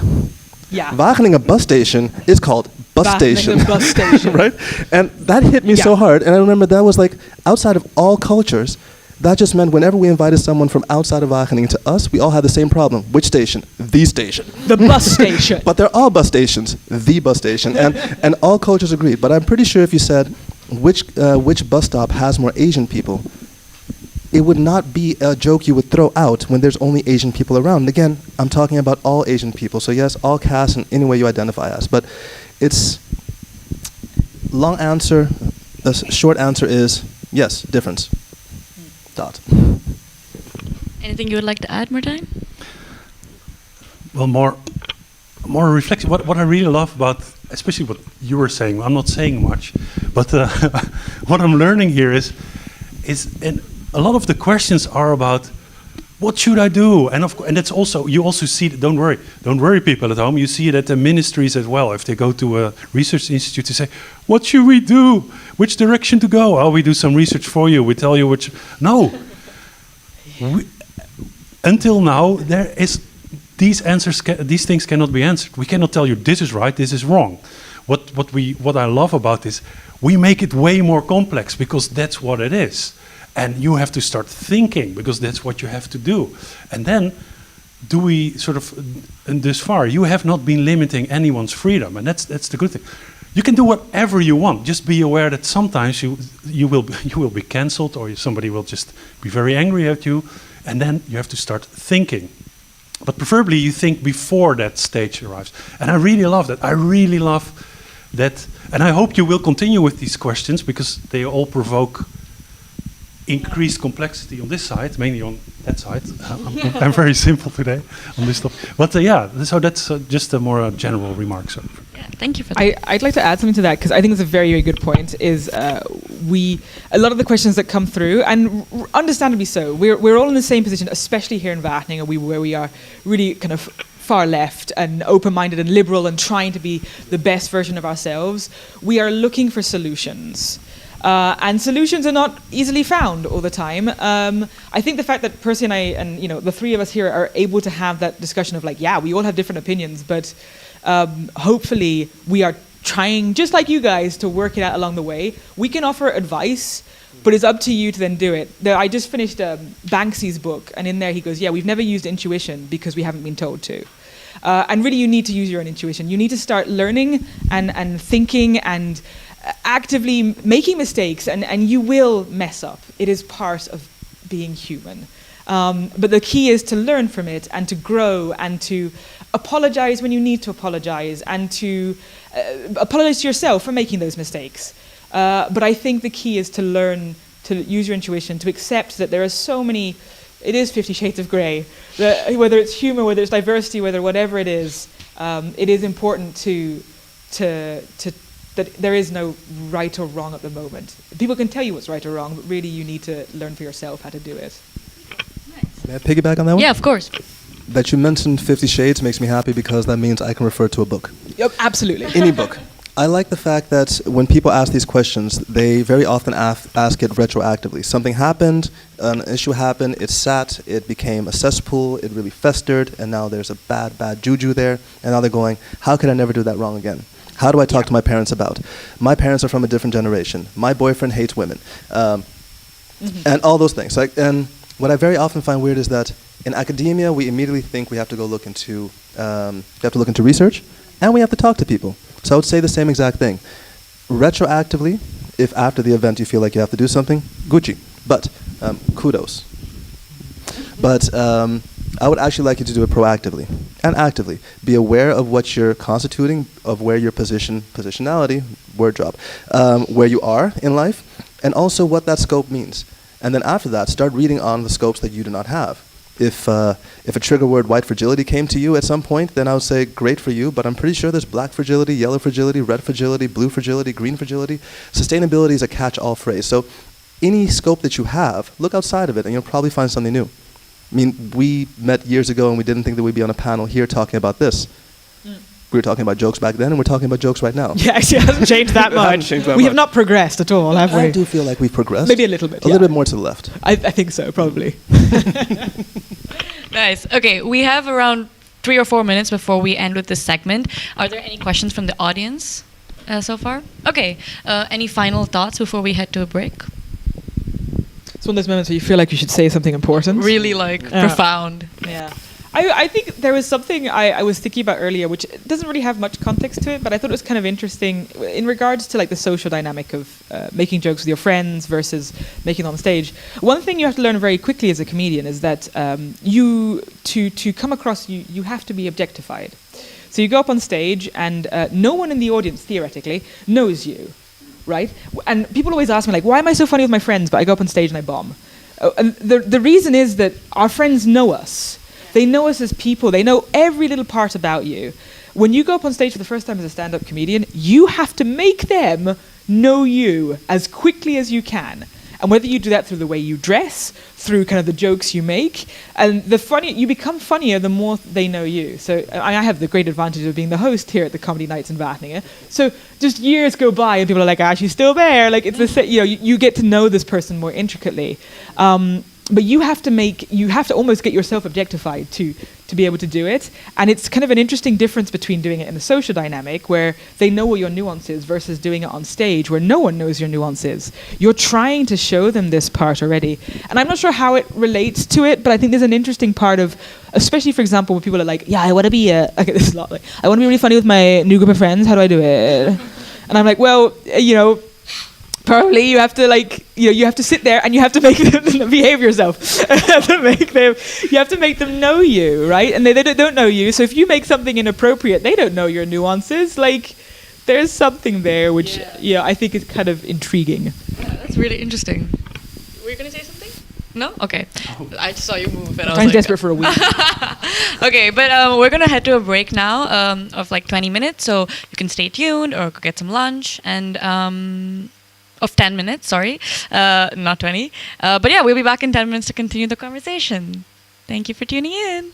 Speaker 1: Yeah.
Speaker 2: Wageningen bus station is called bus station.
Speaker 1: Wageningen bus station.
Speaker 2: Right? And that hit me so hard. And I remember that was like, outside of all cultures, that just meant whenever we invited someone from outside of Wageningen to us, we all had the same problem. Which station? The station.
Speaker 1: The bus station.
Speaker 2: But they're all bus stations. The bus station. And all cultures agreed. But I'm pretty sure if you said, which bus stop has more Asian people, it would not be a joke you would throw out when there's only Asian people around. And again, I'm talking about all Asian people. So yes, all castes in any way you identify as. But it's long answer. The short answer is yes, difference. Dot.
Speaker 3: Anything you would like to add, Martijn?
Speaker 4: Well, more reflection. What I really love about, especially what you were saying, I'm not saying much, but what I'm learning here is and a lot of the questions are about what should I do, and that's also, you also see it. Don't worry, people at home. You see it at the ministries as well. If they go to a research institute to say, what should we do? Which direction to go? Oh, we do some research for you. We tell you which. No. Until now, there is these answers. These things cannot be answered. We cannot tell you this is right, this is wrong. What I love about this, we make it way more complex because that's what it is. And you have to start thinking because that's what you have to do. And then, do we sort of, this far, you have not been limiting anyone's freedom, and that's the good thing. You can do whatever you want. Just be aware that sometimes you will be cancelled, or somebody will just be very angry at you, and then you have to start thinking. But preferably, you think before that stage arrives. And I really love that. I really love that, and I hope you will continue with these questions because they all provoke increased complexity on this side, mainly on that side. I'm very simple today on this topic. But so that's just a more general remark. So.
Speaker 3: Yeah, thank you for that.
Speaker 1: I'd like to add something to that because I think it's a very, very good point. Is a lot of the questions that come through, and understandably so, we're all in the same position, especially here in Wageningen, where we are really kind of far left and open-minded and liberal and trying to be the best version of ourselves. We are looking for solutions. And solutions are not easily found all the time. I think the fact that Percy and I, and the three of us here, are able to have that discussion of we all have different opinions, but hopefully we are trying, just like you guys, to work it out along the way. We can offer advice, but it's up to you to then do it. I just finished Banksy's book, and in there he goes, we've never used intuition because we haven't been told to. And really you need to use your own intuition. You need to start learning and thinking and actively making mistakes, and you will mess up. It is part of being human. But the key is to learn from it and to grow and to apologize when you need to apologize and to apologize to yourself for making those mistakes. But I think the key is to learn to use your intuition, to accept that there are so many, it is 50 Shades of Grey, whether it's humor, whether it's diversity, whatever it is important to that there is no right or wrong at the moment. People can tell you what's right or wrong, but really you need to learn for yourself how to do it.
Speaker 3: Nice.
Speaker 2: May I piggyback on that one?
Speaker 3: Yeah, of course.
Speaker 2: That you mentioned 50 Shades makes me happy because that means I can refer to a book.
Speaker 1: Yep, absolutely.
Speaker 2: Any book. I like the fact that when people ask these questions, they very often ask it retroactively. Something happened, an issue happened, it sat, it became a cesspool, it really festered, and now there's a bad juju there, and now they're going, how could I never do that wrong again? How do I talk to my parents about? My parents are from a different generation. My boyfriend hates women. And all those things. And what I very often find weird is that in academia, we immediately think we have to go look into research, and we have to talk to people. So I would say the same exact thing. Retroactively, if after the event you feel like you have to do something, Gucci. But kudos. But I would actually like you to do it proactively and actively. Be aware of what you're constituting, of where your positionality, word drop, where you are in life, and also what that scope means. And then after that, start reading on the scopes that you do not have. If a trigger word white fragility came to you at some point, then I would say great for you, but I'm pretty sure there's black fragility, yellow fragility, red fragility, blue fragility, green fragility. Sustainability is a catch-all phrase. So any scope that you have, look outside of it and you'll probably find something new. I mean, we met years ago and we didn't think that we'd be on a panel here talking about this. We were talking about jokes back then and we're talking about jokes right now.
Speaker 1: Yeah, actually it hasn't changed that much. We have not progressed at all, have we?
Speaker 2: I do feel like we've progressed.
Speaker 1: Maybe a little bit,
Speaker 2: A little bit more to the left.
Speaker 1: I think so, probably.
Speaker 3: Nice. Okay, we have around 3 or 4 minutes before we end with this segment. Are there any questions from the audience so far? Okay, any final thoughts before we head to a break?
Speaker 1: It's one of those moments where you feel like you should say something important.
Speaker 3: Really profound.
Speaker 1: Yeah. I think there was something I was thinking about earlier, which doesn't really have much context to it, but I thought it was kind of interesting in regards to like the social dynamic of making jokes with your friends versus making them on stage. One thing you have to learn very quickly as a comedian is that to come across, you have to be objectified. So you go up on stage and no one in the audience, theoretically, knows you, right? And people always ask me, like, why am I so funny with my friends, but I go up on stage and I bomb? And the reason is that our friends know us. They know us as people. They know every little part about you. When you go up on stage for the first time as a stand-up comedian, you have to make them know you as quickly as you can. And whether you do that through the way you dress, through kind of the jokes you make, and you become funnier the more they know you. So I have the great advantage of being the host here at the Comedy Nights in Wageningen. So just years go by and people are like, ah, she's still there. Like it's you get to know this person more intricately. But you have to almost get yourself objectified to be able to do it. And it's kind of an interesting difference between doing it in a social dynamic where they know what your nuance is versus doing it on stage where no one knows your nuances. You're trying to show them this part already. And I'm not sure how it relates to it, but I think there's an interesting part of, especially for example, when people are like, yeah, I want to be okay, this is a lot like, I want to be really funny with my new group of friends. How do I do it? And I'm like, well, probably you have to you have to sit there and you have to make them behave yourself. You have to make them know you, right? And they don't know you. So if you make something inappropriate, they don't know your nuances. Like there's something there which I think is kind of intriguing.
Speaker 3: Yeah, that's really interesting. Were you gonna say something? No? Okay. I just saw you move and
Speaker 1: I'm desperate for a week.
Speaker 3: Okay, but we're gonna head to a break now of like 20 minutes, so you can stay tuned or go get some lunch and of 10 minutes, sorry, not 20. But yeah, we'll be back in 10 minutes to continue the conversation. Thank you for tuning in.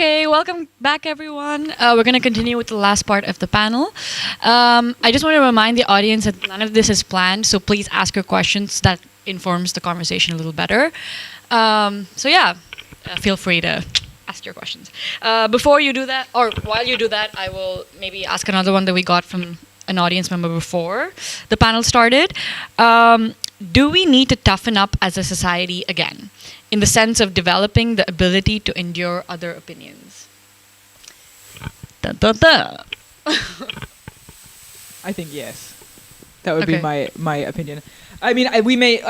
Speaker 3: Okay, welcome back, everyone. We're going to continue with the last part of the panel. I just want to remind the audience that none of this is planned, so please ask your questions. That informs the conversation a little better. Feel free to ask your questions. Before you do that, or while you do that, I will maybe ask another one that we got from an audience member before the panel started. Do we need to toughen up as a society again, in the sense of developing the ability to endure other opinions? Dun, dun, dun.
Speaker 1: I think yes. That would
Speaker 3: Okay.
Speaker 1: be my opinion. I mean, I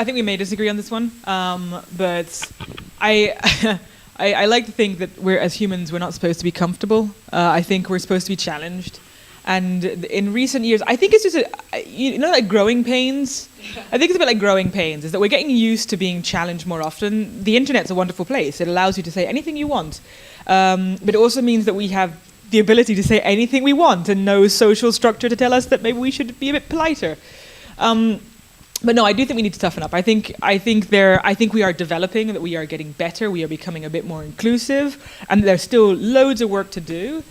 Speaker 1: think we may disagree on this one, but I I like to think that we're, as humans, we're not supposed to be comfortable. I think we're supposed to be challenged. And in recent years, I think it's just like growing pains. I think it's a bit like growing pains. Is that we're getting used to being challenged more often. The internet's a wonderful place. It allows you to say anything you want, but it also means that we have the ability to say anything we want and no social structure to tell us that maybe we should be a bit politer. But no, I do think we need to toughen up. I think we are developing, that we are getting better. We are becoming a bit more inclusive, and there's still loads of work to do.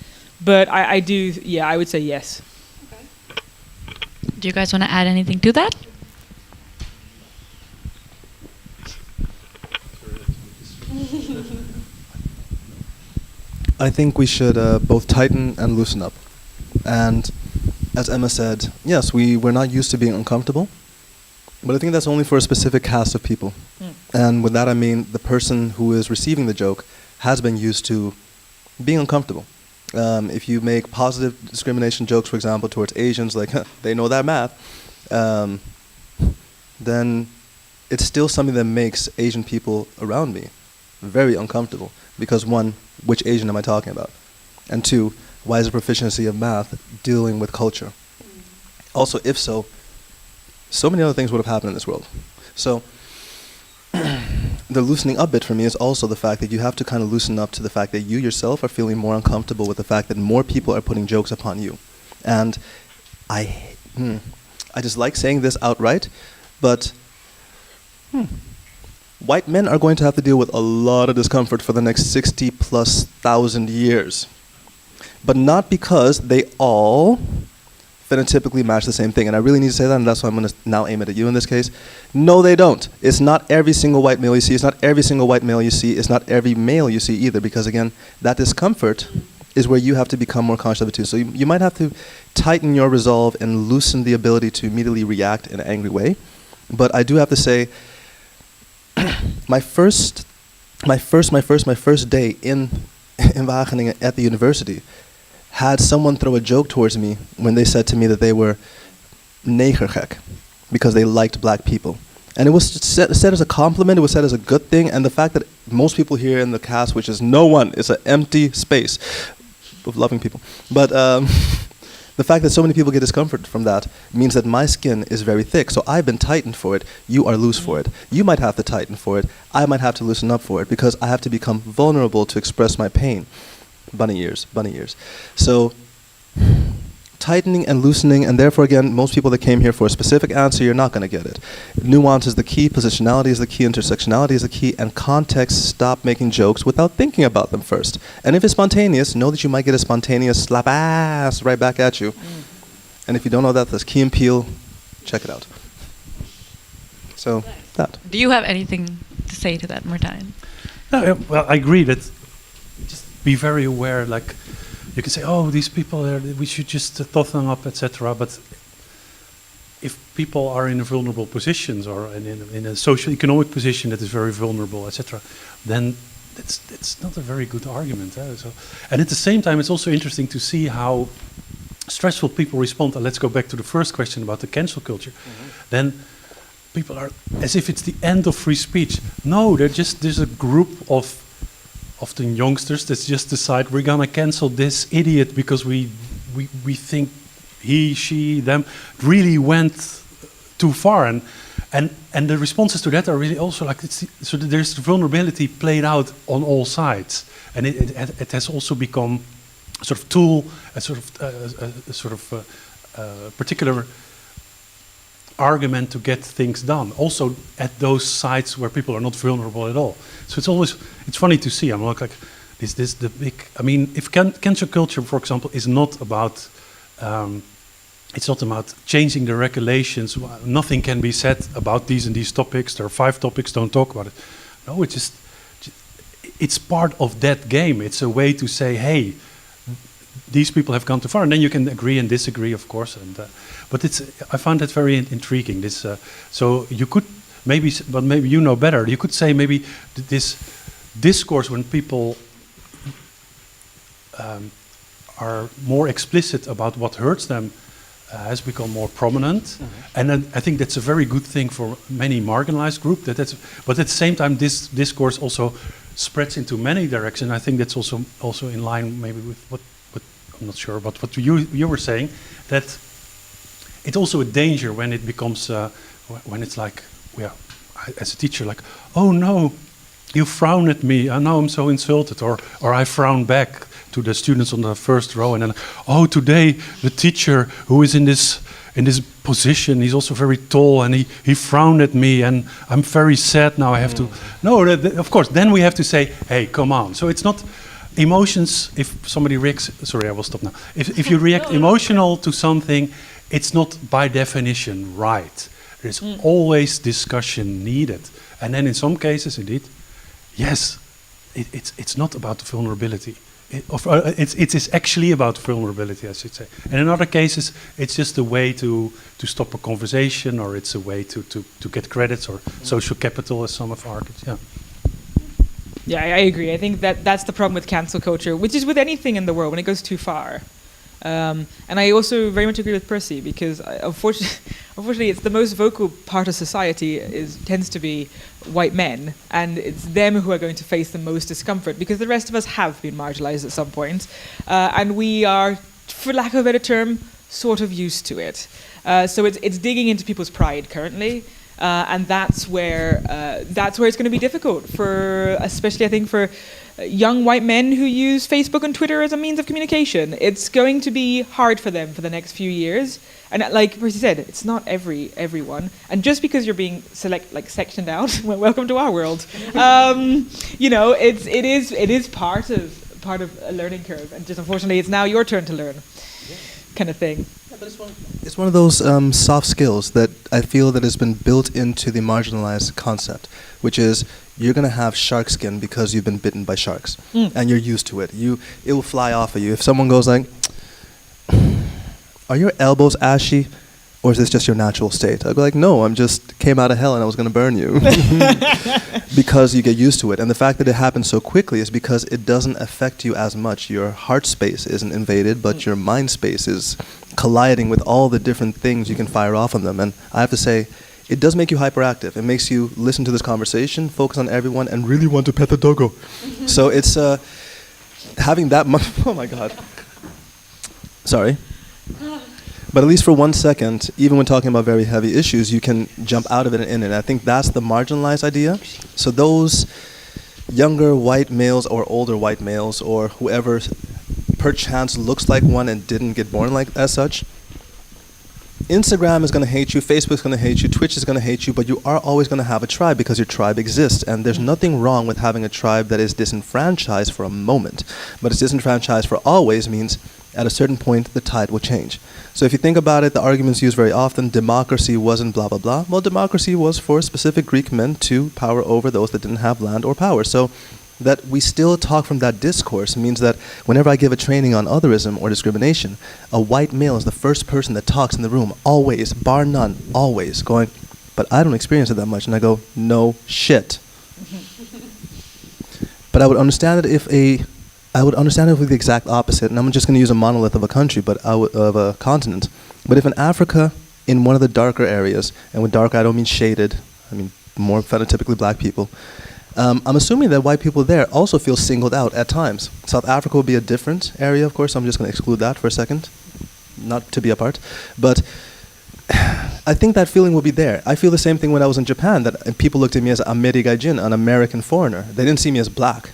Speaker 1: But I would say yes.
Speaker 3: Okay. Do you guys want to add anything to that?
Speaker 2: I think we should both tighten and loosen up. And as Emma said, yes, we're not used to being uncomfortable. But I think that's only for a specific cast of people. And with that I mean the person who is receiving the joke has been used to being uncomfortable. If you make positive discrimination jokes, for example, towards Asians, like, they know that math, then it's still something that makes Asian people around me very uncomfortable. Because one, which Asian am I talking about? And two, why is the proficiency of math dealing with culture? Also, if so, so many other things would have happened in this world. So the loosening up bit for me is also the fact that you have to kind of loosen up to the fact that you yourself are feeling more uncomfortable with the fact that more people are putting jokes upon you. And I just like saying this outright, but white men are going to have to deal with a lot of discomfort for the next 60,000+ years. But not because they all phenotypically match the same thing. And I really need to say that, and that's why I'm going to now aim it at you in this case. No, they don't. It's not every single white male you see. It's not every single white male you see. It's not every male you see either, because again, that discomfort is where you have to become more conscious of it too. So you might have to tighten your resolve and loosen the ability to immediately react in an angry way. But I do have to say, my first day in Wageningen at the university had someone throw a joke towards me when they said to me that they were negergek because they liked black people. And it was said as a compliment, it was said as a good thing, and the fact that most people here in the cast, which is no one, it's an empty space of loving people. But the fact that so many people get discomfort from that means that my skin is very thick. So I've been tightened for it, you are loose for it. You might have to tighten for it, I might have to loosen up for it, because I have to become vulnerable to express my pain. Bunny ears. So tightening and loosening, and therefore again, most people that came here for a specific answer, you're not going to get it. Nuance is the key, positionality is the key, intersectionality is the key, and context. Stop making jokes without thinking about them first. And if it's spontaneous, know that you might get a spontaneous slap ass right back at you. And if you don't know that, there's Key and Peele. Check it out. So, that.
Speaker 3: Do you have anything to say to that, Martijn?
Speaker 4: No, well, I agree that just be very aware, like, you can say, oh, these people, we should just toughen them up, etc. But if people are in vulnerable positions or in a socio-economic position that is very vulnerable, etc., then it's not a very good argument. So, and at the same time, it's also interesting to see how stressful people respond. And let's go back to the first question about the cancel culture. Then people are as if it's the end of free speech. No, there's a group of often youngsters that just decide we're gonna cancel this idiot because we think he, she, them really went too far, and the responses to that are really also like so there's the vulnerability played out on all sides, and it has also become a sort of tool, a sort of particular argument to get things done, also at those sites where people are not vulnerable at all. So it's funny to see. I'm like this the big. I mean, if cancel culture, for example, is not about it's not about changing the regulations. Nothing can be said about these and these topics. There are 5 topics. Don't talk about it. No, it's part of that game. It's a way to say, hey, these people have gone too far, and then you can agree and disagree, of course. And but I found that very intriguing. This so you could maybe, but maybe you know better. You could say maybe this discourse when people are more explicit about what hurts them has become more prominent, and then I think that's a very good thing for many marginalized groups. But at the same time, this discourse also spreads into many directions. I think that's also in line maybe with what I'm not sure, but what you were saying, that it's also a danger when it becomes, when it's like, as a teacher, like, oh no, you frown at me, and now I'm so insulted, or I frown back to the students on the first row, and then, oh, today the teacher who is in this position, he's also very tall, and he frowned at me, and I'm very sad now. I have to. No, of course. Then we have to say, hey, come on. So it's not emotions. If somebody reacts, sorry, I will stop now. If you react emotional to something, it's not by definition right. There's always discussion needed, and then in some cases, indeed, yes, it's not about the vulnerability. It is actually about vulnerability, I should say. And in other cases, it's just a way to stop a conversation, or it's a way to get credits or social capital, as some have argued. Yeah.
Speaker 1: Yeah, I agree. I think that's the problem with cancel culture, which is with anything in the world when it goes too far. And I also very much agree with Percy, because unfortunately, it's the most vocal part of society tends to be white men, and it's them who are going to face the most discomfort, because the rest of us have been marginalized at some point, and we are, for lack of a better term, sort of used to it. So it's digging into people's pride currently. And that's where it's going to be difficult for, especially I think for young white men who use Facebook and Twitter as a means of communication. It's going to be hard for them for the next few years. And like Percy said, it's not everyone. And just because you're being sectioned out, well, welcome to our world. It is part of a learning curve, and just unfortunately, it's now your turn to learn, kind of thing.
Speaker 2: But it's one of those soft skills that I feel that has been built into the marginalized concept, which is you're going to have shark skin because you've been bitten by sharks, and you're used to it. It will fly off of you. If someone goes like, "Are your elbows ashy, or is this just your natural state?" I'll go like, "No, I'm just came out of hell and I was going to burn you," because you get used to it. And the fact that it happens so quickly is because it doesn't affect you as much. Your heart space isn't invaded, but your mind space is colliding with all the different things you can fire off on them. And I have to say, it does make you hyperactive. It makes you listen to this conversation, focus on everyone, and really want to pet the doggo. So it's having that much. Oh my God. Sorry. But at least for 1 second, even when talking about very heavy issues, you can jump out of it and in it. I think that's the marginalized idea. So those younger white males or older white males or whoever perchance looks like one and didn't get born like as such, Instagram is going to hate you, Facebook's going to hate you, Twitch is going to hate you, but you are always going to have a tribe because your tribe exists. And there's nothing wrong with having a tribe that is disenfranchised for a moment. But it's disenfranchised for always means at a certain point the tide will change. So if you think about it, the arguments used very often, democracy wasn't blah, blah, blah. Well, democracy was for specific Greek men to power over those that didn't have land or power. So that we still talk from that discourse means that whenever I give a training on otherism or discrimination, a white male is the first person that talks in the room, always, bar none, always, going, "But I don't experience it that much." And I go, "No shit." But I would understand it if the exact opposite, and I'm just going to use a monolith of a country, but of a continent. But if in Africa, in one of the darker areas, and with dark I don't mean shaded, I mean more phenotypically black people, I'm assuming that white people there also feel singled out at times. South Africa will be a different area, of course, so I'm just going to exclude that for a second, not to be apart. But I think that feeling will be there. I feel the same thing when I was in Japan, that people looked at me as Amerigaijin, an American foreigner. They didn't see me as black.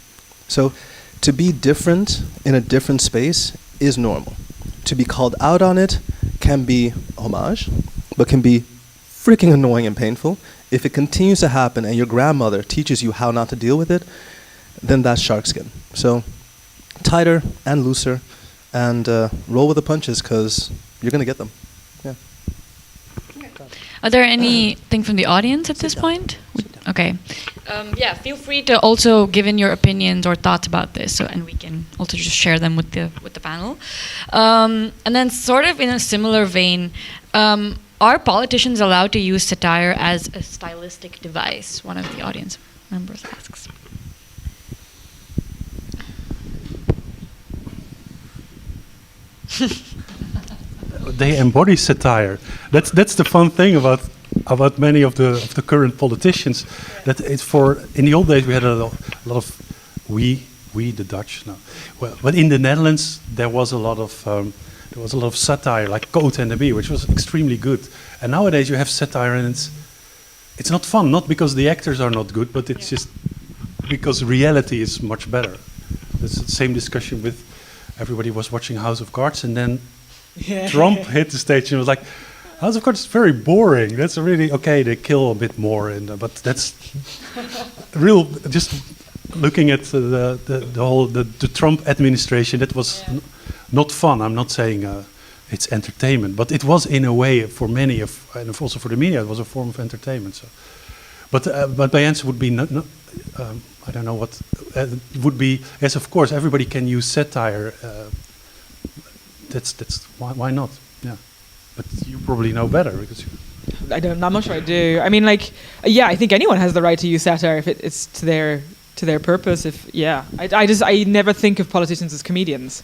Speaker 2: So to be different in a different space is normal. To be called out on it can be homage, but can be freaking annoying and painful. If it continues to happen and your grandmother teaches you how not to deal with it, then that's shark skin. So tighter and looser, and roll with the punches, because you're going to get them. Yeah.
Speaker 3: Are there anything from the audience at this point? Okay. Yeah, feel free to also give in your opinions or thoughts about this, and we can also just share them with the panel. And then, sort of in a similar vein, are politicians allowed to use satire as a stylistic device? One of the audience members asks.
Speaker 4: They embody satire. That's the fun thing about many of the current politicians. That it's in the old days we had a lot of We, the Dutch, no. Well, but in the Netherlands, there was a lot of satire, like Coat and the Bee, which was extremely good. And nowadays, you have satire, and it's not fun. Not because the actors are not good, but it's just because reality is much better. It's the same discussion with everybody was watching House of Cards, and then Trump hit the stage and was like, House of Cards is very boring. That's really, okay, they kill a bit more, but that's real, just looking at the Trump administration, that was not fun. I'm not saying it's entertainment, but it was in a way for many, and also for the media, it was a form of entertainment. So, but my answer would be I don't know what would be. Yes, of course, everybody can use satire. That's why not? Yeah, but you probably know better because
Speaker 1: I'm not sure I do. I mean, like, yeah, I think anyone has the right to use satire if it's to their purpose. I never think of politicians as comedians.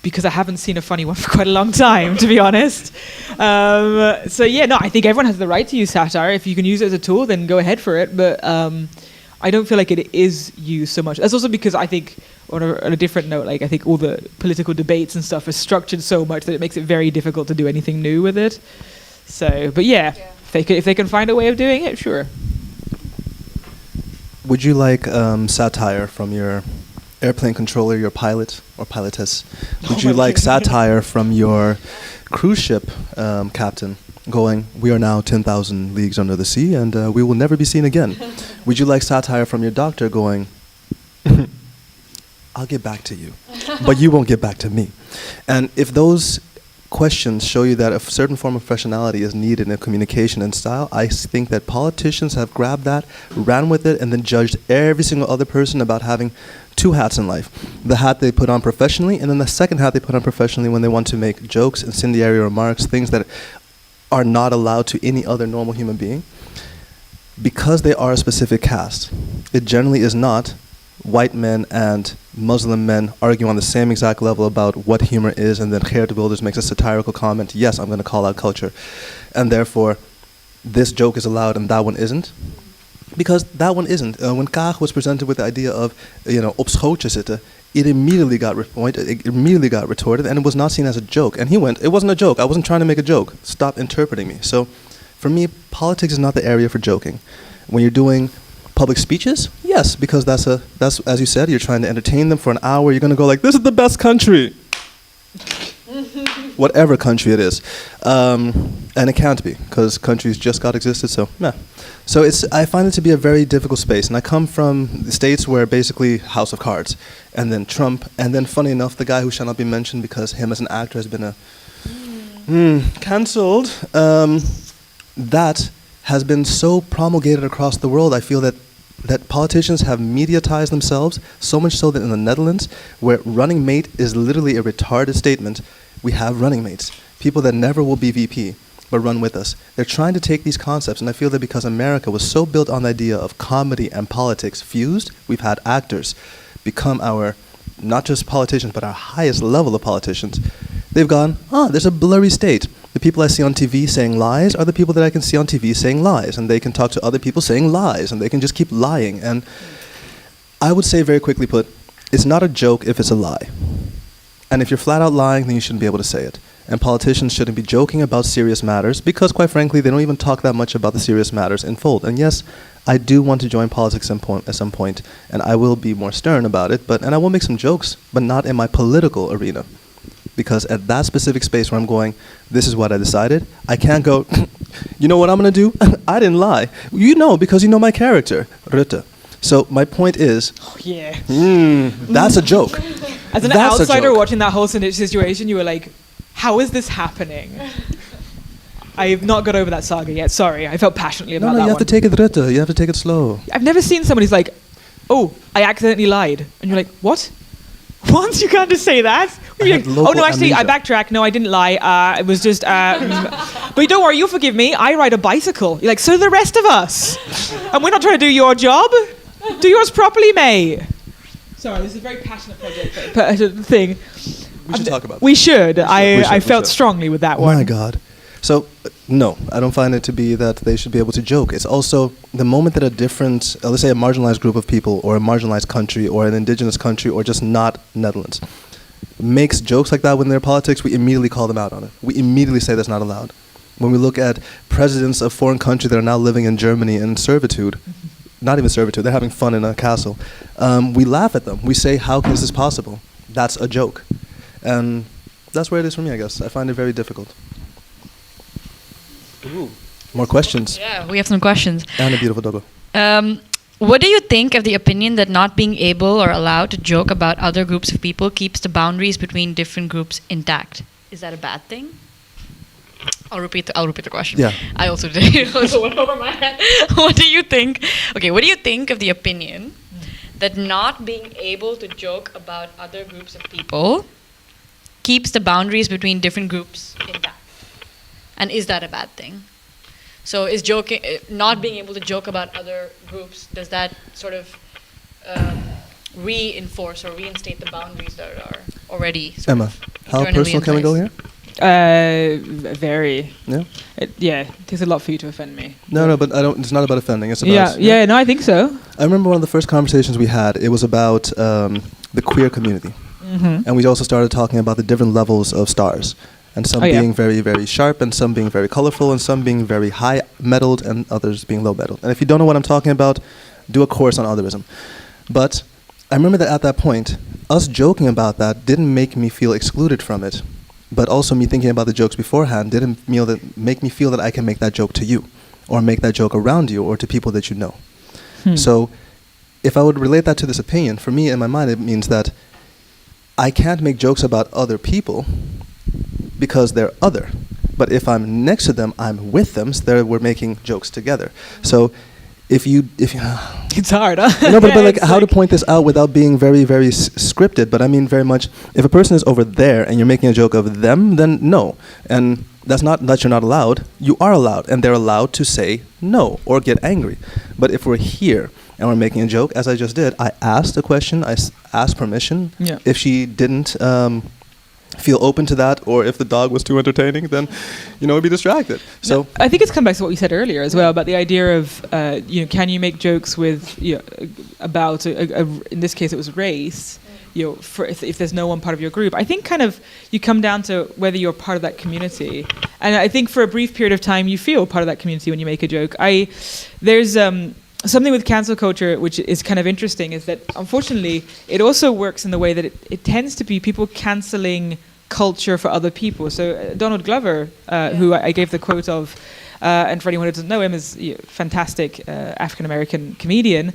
Speaker 1: Because I haven't seen a funny one for quite a long time, to be honest. I think everyone has the right to use satire. If you can use it as a tool, then go ahead for it. But I don't feel like it is used so much. That's also because I think, on a different note, like I think all the political debates and stuff are structured so much that it makes it very difficult to do anything new with it. So, but if they can find a way of doing it, sure.
Speaker 2: Would you like satire from your airplane controller, your pilot or pilotess? Would you like satire from your cruise ship captain going, we are now 10,000 leagues under the sea and we will never be seen again? Would you like satire from your doctor going, I'll get back to you, but you won't get back to me? And if those questions show you that a certain form of professionality is needed in communication and style, I think that politicians have grabbed that, ran with it, and then judged every single other person about having two hats in life. The hat they put on professionally, and then the second hat they put on professionally when they want to make jokes, incendiary remarks, things that are not allowed to any other normal human being. Because they are a specific caste, it generally is not white men and Muslim men argue on the same exact level about what humor is, and then Geert Wilders makes a satirical comment, yes, I'm going to call out culture, and therefore this joke is allowed and that one isn't. Because that one isn't. When Kaag was presented with the idea of, op schootje zitten, it immediately got retorted, and it was not seen as a joke. And he went, it wasn't a joke, I wasn't trying to make a joke, stop interpreting me. So for me, politics is not the area for joking. When you're doing public speeches, yes, because that's as you said, you're trying to entertain them for an hour, you're going to go like, this is the best country. Whatever country it is. And it can't be, because countries just got existed, so yeah. So I find it to be a very difficult space, and I come from the States where basically House of Cards, and then Trump, and then funny enough, the guy who shall not be mentioned because him as an actor has been cancelled. That has been so promulgated across the world. I feel that politicians have mediatized themselves, so much so that in the Netherlands, where running mate is literally a retarded statement, we have running mates, people that never will be VP, but run with us. They're trying to take these concepts, and I feel that because America was so built on the idea of comedy and politics fused, we've had actors become our, not just politicians, but our highest level of politicians. They've gone, there's a blurry state. The people I see on TV saying lies are the people that I can see on TV saying lies, and they can talk to other people saying lies, and they can just keep lying. And I would say very quickly put, it's not a joke if it's a lie. And if you're flat out lying, then you shouldn't be able to say it. And politicians shouldn't be joking about serious matters, because quite frankly, they don't even talk that much about the serious matters in full. And yes, I do want to join politics at some point, and I will be more stern about it, and I will make some jokes, but not in my political arena. Because at that specific space where I'm going, this is what I decided, I can't go, you know what I'm going to do? I didn't lie. You know, because you know my character, Rutte. So my point is, that's a joke.
Speaker 1: As an outsider watching that whole situation, you were like, how is this happening? I have not got over that saga yet. Sorry, I felt passionately about that one.
Speaker 2: No, you have to take it, Rutte. You have to take it slow.
Speaker 1: I've never seen somebody who's like, oh, I accidentally lied. And you're like, what? What? You can't just say that? Like, oh, no, actually, amnesia. I backtrack. No, I didn't lie. It was just... but don't worry, you'll forgive me. I ride a bicycle. You're like, so do the rest of us. And we're not trying to do your job. Do yours properly, mate. Sorry, this is a very passionate project thing.
Speaker 2: We should talk about
Speaker 1: We should. I felt strongly with that one.
Speaker 2: My God. So, no, I don't find it to be that they should be able to joke. It's also the moment that a different, let's say a marginalized group of people, or a marginalized country, or an indigenous country, or just not Netherlands, makes jokes like that within their politics, we immediately call them out on it. We immediately say that's not allowed. When we look at presidents of foreign countries that are now living in Germany in servitude, not even servitude, they're having fun in a castle, we laugh at them. We say, how is this possible? That's a joke. And that's where it is for me, I guess. I find it very difficult. Ooh. More questions.
Speaker 3: Yeah, we have some questions.
Speaker 2: And a beautiful doggo.
Speaker 3: What do you think of the opinion that not being able or allowed to joke about other groups of people keeps the boundaries between different groups intact? Is that a bad thing? I'll repeat the question.
Speaker 2: Yeah.
Speaker 3: I also did. It also went over my head. What do you think? Okay, what do you think of the opinion that not being able to joke about other groups of people keeps the boundaries between different groups intact? And is that a bad thing? So is joking, not being able to joke about other groups, does that sort of reinforce or reinstate the boundaries that are already
Speaker 2: Emma, how personal can we go here?
Speaker 1: Very.
Speaker 2: Yeah?
Speaker 1: It takes a lot for you to offend me.
Speaker 2: No, but it's not about offending. It's about...
Speaker 1: Yeah, no, I think so.
Speaker 2: I remember one of the first conversations we had, it was about the queer community.
Speaker 1: Mm-hmm.
Speaker 2: And we also started talking about the different levels of stars. And some being very, very sharp, and some being very colorful, and some being very high-metalled, and others being low-metalled. And if you don't know what I'm talking about, do a course on otherism. But I remember that at that point, us joking about that didn't make me feel excluded from it, but also me thinking about the jokes beforehand didn't make me feel that I can make that joke to you, or make that joke around you, or to people that you know. So if I would relate that to this opinion, for me, in my mind, it means that I can't make jokes about other people because they're other. But if I'm next to them, I'm with them, so there we're making jokes together. So if you
Speaker 1: it's hard, huh?
Speaker 2: No, but like how to point this out without being very, very scripted, but I mean very much, if a person is over there and you're making a joke of them, then no. And that's not that you're not allowed, you are allowed, and they're allowed to say no or get angry. But if we're here and we're making a joke, as I just did, I asked a question, I asked permission.
Speaker 1: Yeah.
Speaker 2: If she didn't feel open to that, or if the dog was too entertaining, then we'd be distracted. So
Speaker 1: I think it's come back to what we said earlier as well about the idea of can you make jokes with about in this case it was race, for if there's no one part of your group. I think kind of you come down to whether you're part of that community, and I think for a brief period of time you feel part of that community when you make a joke. There's something with cancel culture which is kind of interesting is that unfortunately it also works in the way that it tends to be people cancelling culture for other people. So Donald Glover, who I gave the quote of, and for anyone who doesn't know him, is a fantastic African-American comedian.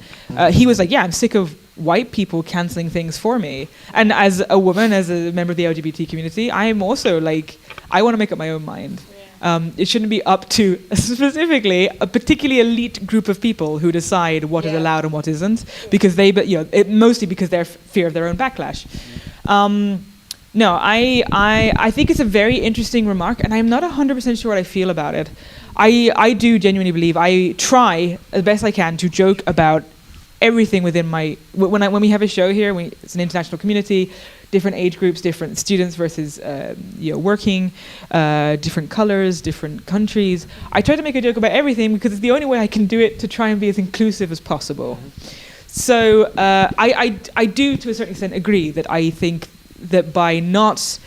Speaker 1: He was like, I'm sick of white people cancelling things for me. And as a woman, as a member of the LGBT community, I'm also like, I want to make up my own mind. It shouldn't be up to specifically a particularly elite group of people who decide what is allowed and what isn't, because mostly because they're fear of their own backlash. No, I think it's a very interesting remark, and I'm not 100% sure what I feel about it. I do genuinely believe I try as best I can to joke about everything within my when we have a show here. It's an international community. Different age groups, different students versus working, different colors, different countries. I try to make a joke about everything because it's the only way I can do it to try and be as inclusive as possible. So I do to a certain extent agree that I think that by that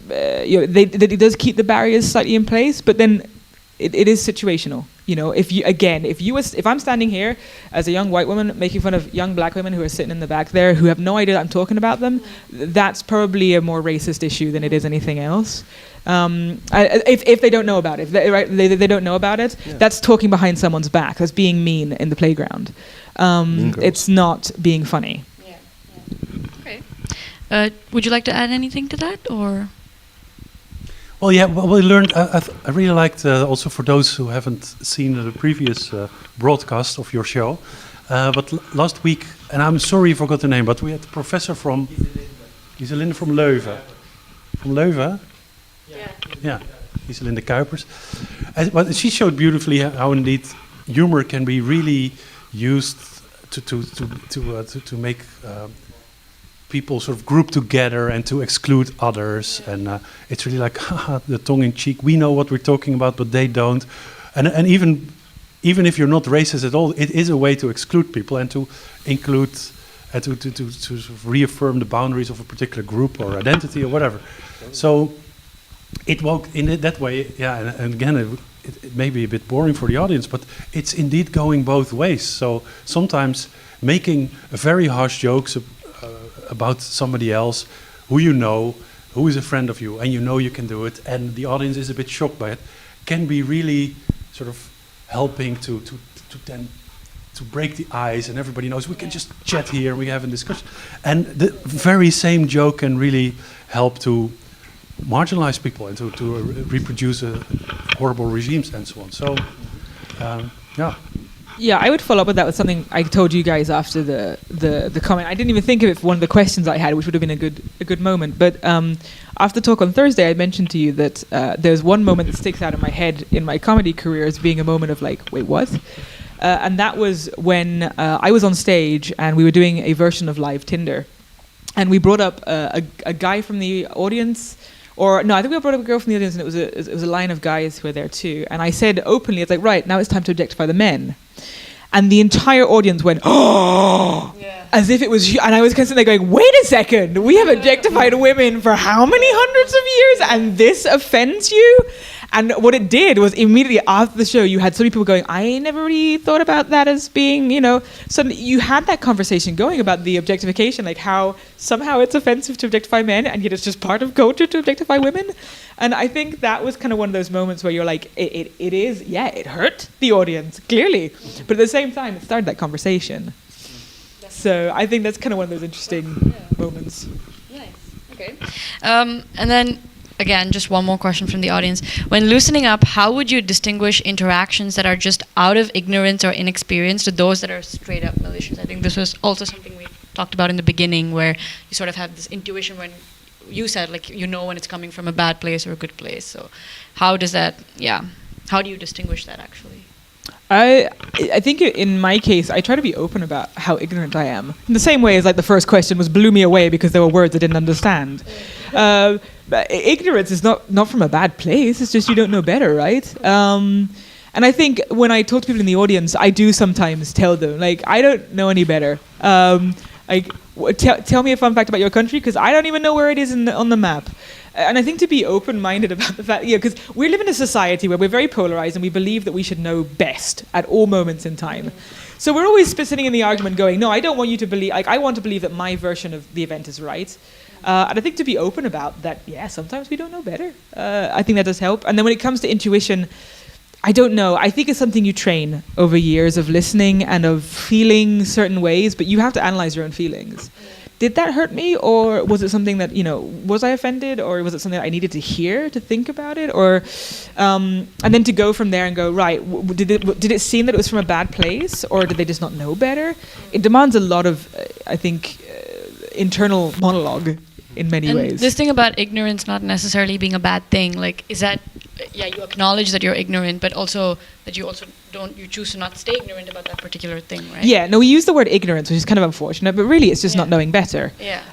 Speaker 1: it does keep the barriers slightly in place, but then it is situational. If I'm standing here as a young white woman making fun of young black women who are sitting in the back there who have no idea that I'm talking about them, that's probably a more racist issue than it is anything else. If they don't know about it, they don't know about it. Yeah. That's talking behind someone's back. That's being mean in the playground. It's not being funny.
Speaker 3: Yeah. Okay. Would you like to add anything to that, or?
Speaker 4: Well, yeah, we learned, I really liked, also for those who haven't seen the previous broadcast of your show, but last week, and I'm sorry I forgot the name, but we had a professor from Iselinde from Leuven. From Leuven? Yeah, Iselinde Kuipers. But she showed beautifully how indeed humor can be really used to make people sort of group together and to exclude others, and it's really like haha, the tongue-in-cheek. We know what we're talking about, but they don't. And even if you're not racist at all, it is a way to exclude people and to include and to sort of reaffirm the boundaries of a particular group or identity or whatever. So it woke in that way, yeah. And again, it may be a bit boring for the audience, but it's indeed going both ways. So sometimes making very harsh jokes about somebody else who you know, who is a friend of you, and you know you can do it, and the audience is a bit shocked by it, can be really sort of helping to then to break the ice, and everybody knows we can just chat here and we have a discussion. And the very same joke can really help to marginalize people and to reproduce horrible regimes and so on. So, yeah.
Speaker 1: Yeah, I would follow up with that with something I told you guys after the comment. I didn't even think of it for one of the questions I had, which would have been a good moment. But after the talk on Thursday, I mentioned to you that there's one moment that sticks out in my head in my comedy career as being a moment of like, wait, what? And that was when I was on stage and we were doing a version of Live Tinder. And we brought up a guy from the audience. Or no, I think we brought up a girl from the audience, and it was a line of guys who were there too. And I said openly, it's like, right, now it's time to objectify the men. And the entire audience went, oh, yeah. As if it was, and I was constantly going, wait a second, we have objectified women for how many hundreds of years, and this offends you? And what it did was immediately after the show, you had so many people going, I never really thought about that as being, so you had that conversation going about the objectification, like how somehow it's offensive to objectify men, and yet it's just part of culture to objectify women. And I think that was kind of one of those moments where you're like, it is, yeah, it hurt the audience, clearly. But at the same time, it started that conversation. So I think that's kind of one of those interesting moments.
Speaker 3: Nice, okay. And then, again, just one more question from the audience. When loosening up, how would you distinguish interactions that are just out of ignorance or inexperience to those that are straight up malicious? I think this was also something we talked about in the beginning, where you sort of have this intuition when you said, like, when it's coming from a bad place or a good place. So how does that, how do you distinguish that actually?
Speaker 1: I think in my case, I try to be open about how ignorant I am. In the same way as like the first question blew me away because there were words I didn't understand. But ignorance is not from a bad place. It's just you don't know better, right? And I think when I talk to people in the audience, I do sometimes tell them, like, I don't know any better. Tell me a fun fact about your country, because I don't even know where it is on the map. And I think to be open-minded about the fact, because we live in a society where we're very polarized and we believe that we should know best at all moments in time. So we're always sitting in the argument going, no, I don't want you to believe, like, I want to believe that my version of the event is right. And I think to be open about that, sometimes we don't know better. I think that does help. And then when it comes to intuition, I don't know. I think it's something you train over years of listening and of feeling certain ways, but you have to analyze your own feelings. Did that hurt me, or was it something that, was I offended, or was it something that I needed to hear to think about it, or, and then to go from there and go, right, did it seem that it was from a bad place, or did they just not know better? It demands a lot of, I think, internal monologue in many ways.
Speaker 3: This thing about ignorance not necessarily being a bad thing, like, is that, you acknowledge that you're ignorant, but also that you choose to not stay ignorant about that particular thing, right? Yeah,
Speaker 1: no, we use the word ignorance, which is kind of unfortunate, but really it's just not knowing better.
Speaker 3: Yeah.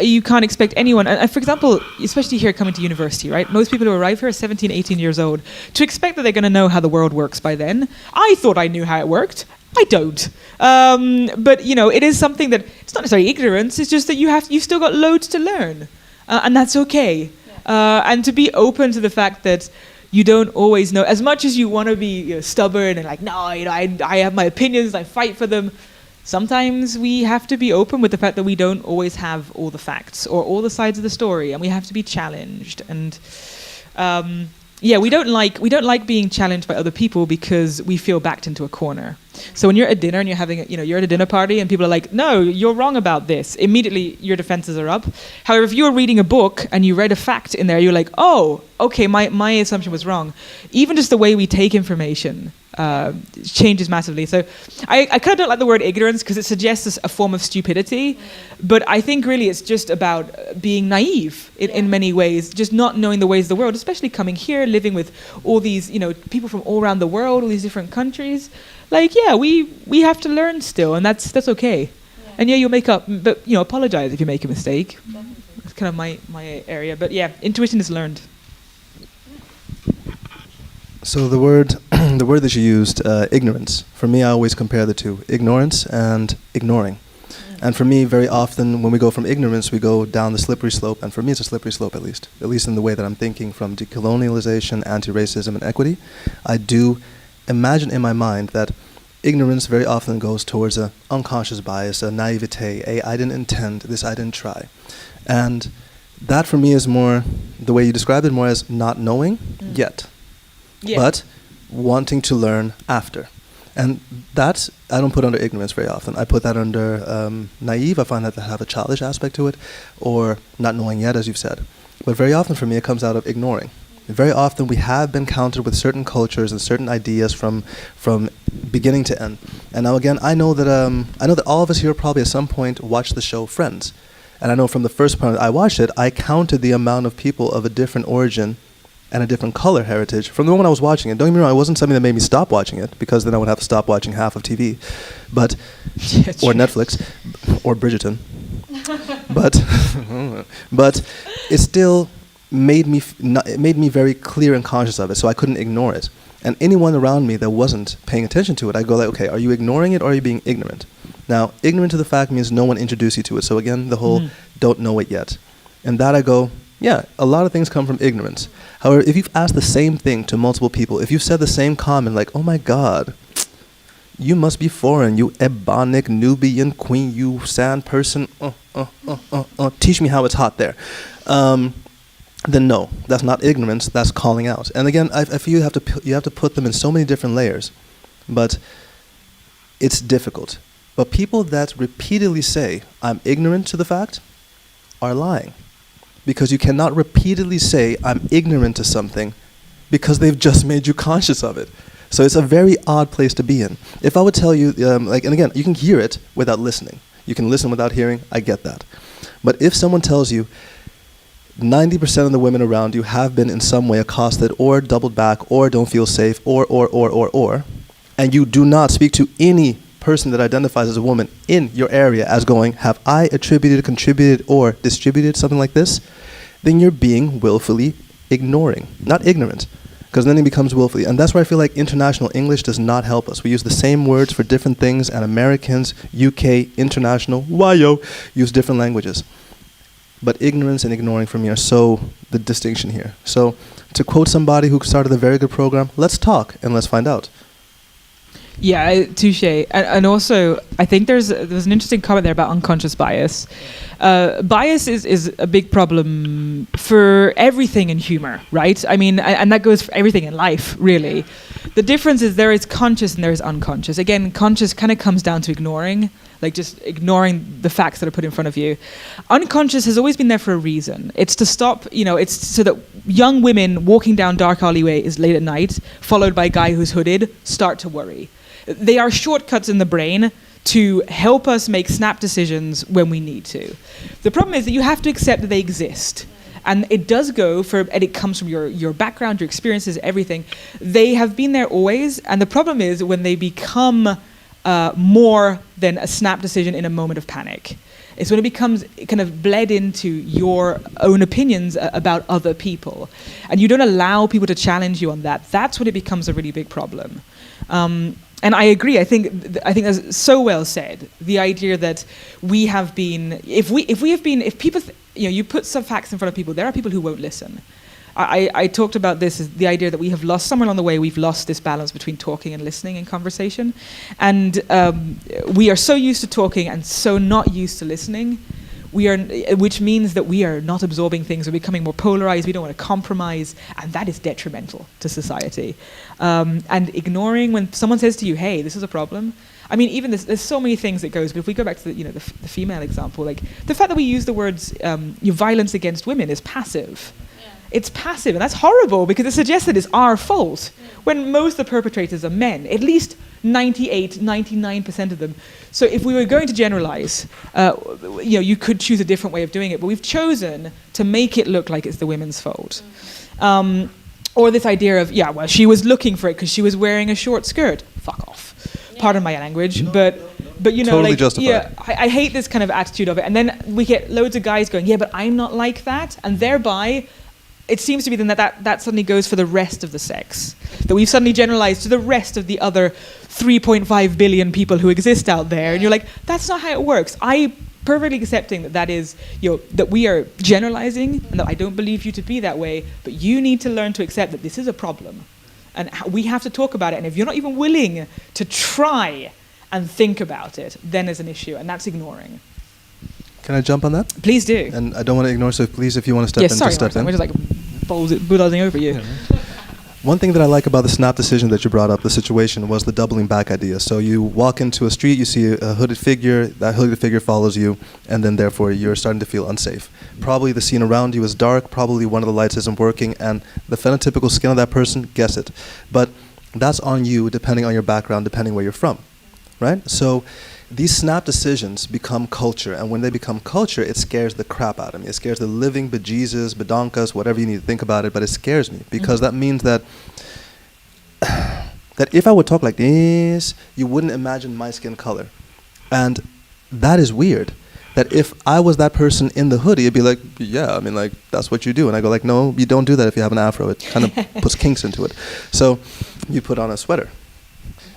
Speaker 1: You can't expect anyone, and for example, especially here coming to university, right? Most people who arrive here are 17, 18 years old. To expect that they're going to know how the world works by then, I thought I knew how it worked. I don't. But, it is something that, it's not necessarily ignorance, it's just that you've still got loads to learn. And that's okay. And to be open to the fact that you don't always know, as much as you want to be stubborn and like, no, I have my opinions, I fight for them. Sometimes we have to be open with the fact that we don't always have all the facts or all the sides of the story, and we have to be challenged. And we don't like being challenged by other people because we feel backed into a corner. So when you're at dinner and you're having, you're at a dinner party and people are like, no, you're wrong about this. Immediately your defenses are up. However, if you were reading a book and you read a fact in there, you're like, oh, okay, my assumption was wrong. Even just the way we take information changes massively. So I kind of don't like the word ignorance because it suggests a form of stupidity. But I think really it's just about being naive in many ways, just not knowing the ways of the world, especially coming here, living with all these, people from all around the world, all these different countries. Like, we have to learn still, and that's okay. And yeah, you'll make up, but apologize if you make a mistake. It's kind of my area. But yeah, intuition is learned.
Speaker 2: So the word the word that you used, ignorance. For me, I always compare the two: ignorance and ignoring. And for me, very often when we go from ignorance, we go down the slippery slope. And for me, it's a slippery slope, at least in the way that I'm thinking, from decolonialization, anti-racism, and equity. I do imagine in my mind that ignorance very often goes towards an unconscious bias, a naivete, I didn't intend, this I didn't try. And that for me is more, the way you described it, more as not knowing yet, but wanting to learn after. And that I don't put under ignorance very often. I put that under naive. I find that to have a childish aspect to it, or not knowing yet, as you've said. But very often for me, it comes out of ignoring. Very often we have been countered with certain cultures and certain ideas from beginning to end. And now again, I know that all of us here probably at some point watched the show Friends. And I know from the first part I watched it, I counted the amount of people of a different origin and a different color heritage from the moment I was watching it. Don't get me wrong, it wasn't something that made me stop watching it, because then I would have to stop watching half of TV, but or Netflix, or Bridgerton. but it still made me very clear and conscious of it, so I couldn't ignore it. And anyone around me that wasn't paying attention to it, I'd go like, okay, are you ignoring it or are you being ignorant? Now, ignorant to the fact means no one introduced you to it. So again, the whole don't know it yet. And that I go, yeah, a lot of things come from ignorance. However, if you've asked the same thing to multiple people, if you've said the same comment like, oh my God, you must be foreign, you Ebonic, Nubian queen, you sand person, teach me how it's hot there. Then no, that's not ignorance, that's calling out. And again, I feel you have to put them in so many different layers, but it's difficult. But people that repeatedly say, I'm ignorant to the fact, are lying. Because you cannot repeatedly say, I'm ignorant to something, because they've just made you conscious of it. So it's a very odd place to be in. If I would tell you, and again, you can hear it without listening. You can listen without hearing, I get that. But if someone tells you, 90% of the women around you have been in some way accosted or doubled back or don't feel safe or, and you do not speak to any person that identifies as a woman in your area as going, have I attributed, contributed, or distributed something like this, then you're being willfully ignoring, not ignorant, because then it becomes willfully. And that's where I feel like international English does not help us. We use the same words for different things, and Americans, UK, international, use different languages. But ignorance and ignoring for me are so the distinction here. So to quote somebody who started a very good program, let's talk and let's find out.
Speaker 1: Yeah, touche. And also, I think there's an interesting comment there about unconscious bias. Bias is a big problem for everything in humor, right? I mean, and that goes for everything in life, really. The difference is there is conscious and there is unconscious. Again, conscious kind of comes down to ignoring, like just ignoring the facts that are put in front of you. Unconscious has always been there for a reason. It's to stop, it's so that young women walking down dark alleyways late at night, followed by a guy who's hooded, start to worry. They are shortcuts in the brain to help us make snap decisions when we need to. The problem is that you have to accept that they exist. And it does go for, and it comes from your background, your experiences, everything. They have been there always, and the problem is when they become more than a snap decision in a moment of panic. It's when it becomes kind of bled into your own opinions about other people. And you don't allow people to challenge you on that. That's when it becomes a really big problem. And I agree. I think that's so well said. The idea that we have been, if people, you put some facts in front of people, there are people who won't listen. I talked about this, the idea that we have lost, somewhere along the way, we've lost this balance between talking and listening in conversation. And we are so used to talking and so not used to listening. Which means that we are not absorbing things, we're becoming more polarized, we don't want to compromise, and that is detrimental to society. And ignoring when someone says to you, hey, this is a problem. I mean, even there's so many things that goes, but if we go back to the female example, like the fact that we use the words violence against women is passive. Yeah. It's passive, and that's horrible because it suggests that it's our fault, when most of the perpetrators are men, at least 98, 99% of them. So if we were going to generalize, you could choose a different way of doing it, but we've chosen to make it look like it's the women's fault. Or this idea of, she was looking for it because she was wearing a short skirt. Fuck off. Pardon my language, but But you know,
Speaker 2: Totally
Speaker 1: like,
Speaker 2: justified.
Speaker 1: yeah, I hate this kind of attitude of it. And then we get loads of guys going, yeah, but I'm not like that. And thereby, it seems to be then that suddenly goes for the rest of the sex. That we've suddenly generalized to the rest of the other 3.5 billion people who exist out there. And you're like, that's not how it works. I perfectly accepting that is, that we are generalizing and that I don't believe you to be that way, but you need to learn to accept that this is a problem. And we have to talk about it. And if you're not even willing to try and think about it, then there's an issue. And that's ignoring.
Speaker 2: Can I jump on that?
Speaker 1: Please do.
Speaker 2: And I don't want to ignore, so please, if you want to step
Speaker 1: Yes,
Speaker 2: in,
Speaker 1: sorry,
Speaker 2: just step in.
Speaker 1: we're just like bulldozing over you.
Speaker 2: One thing that I like about the snap decision that you brought up, the situation, was the doubling back idea. So you walk into a street, you see a hooded figure, that hooded figure follows you, and then therefore you're starting to feel unsafe. Probably the scene around you is dark, probably one of the lights isn't working, and the phenotypical skin of that person, guess it. But that's on you, depending on your background, depending where you're from, right? So these snap decisions become culture, and when they become culture, it scares the crap out of me. It scares the living bejesus, bedonkas, whatever you need to think about it, but it scares me because that means that that if I would talk like this, you wouldn't imagine my skin color. And that is weird. That if I was that person in the hoodie, it'd be like, yeah, I mean, like, that's what you do. And I go like, no, you don't do that if you have an afro. It kind of puts kinks into it. So you put on a sweater.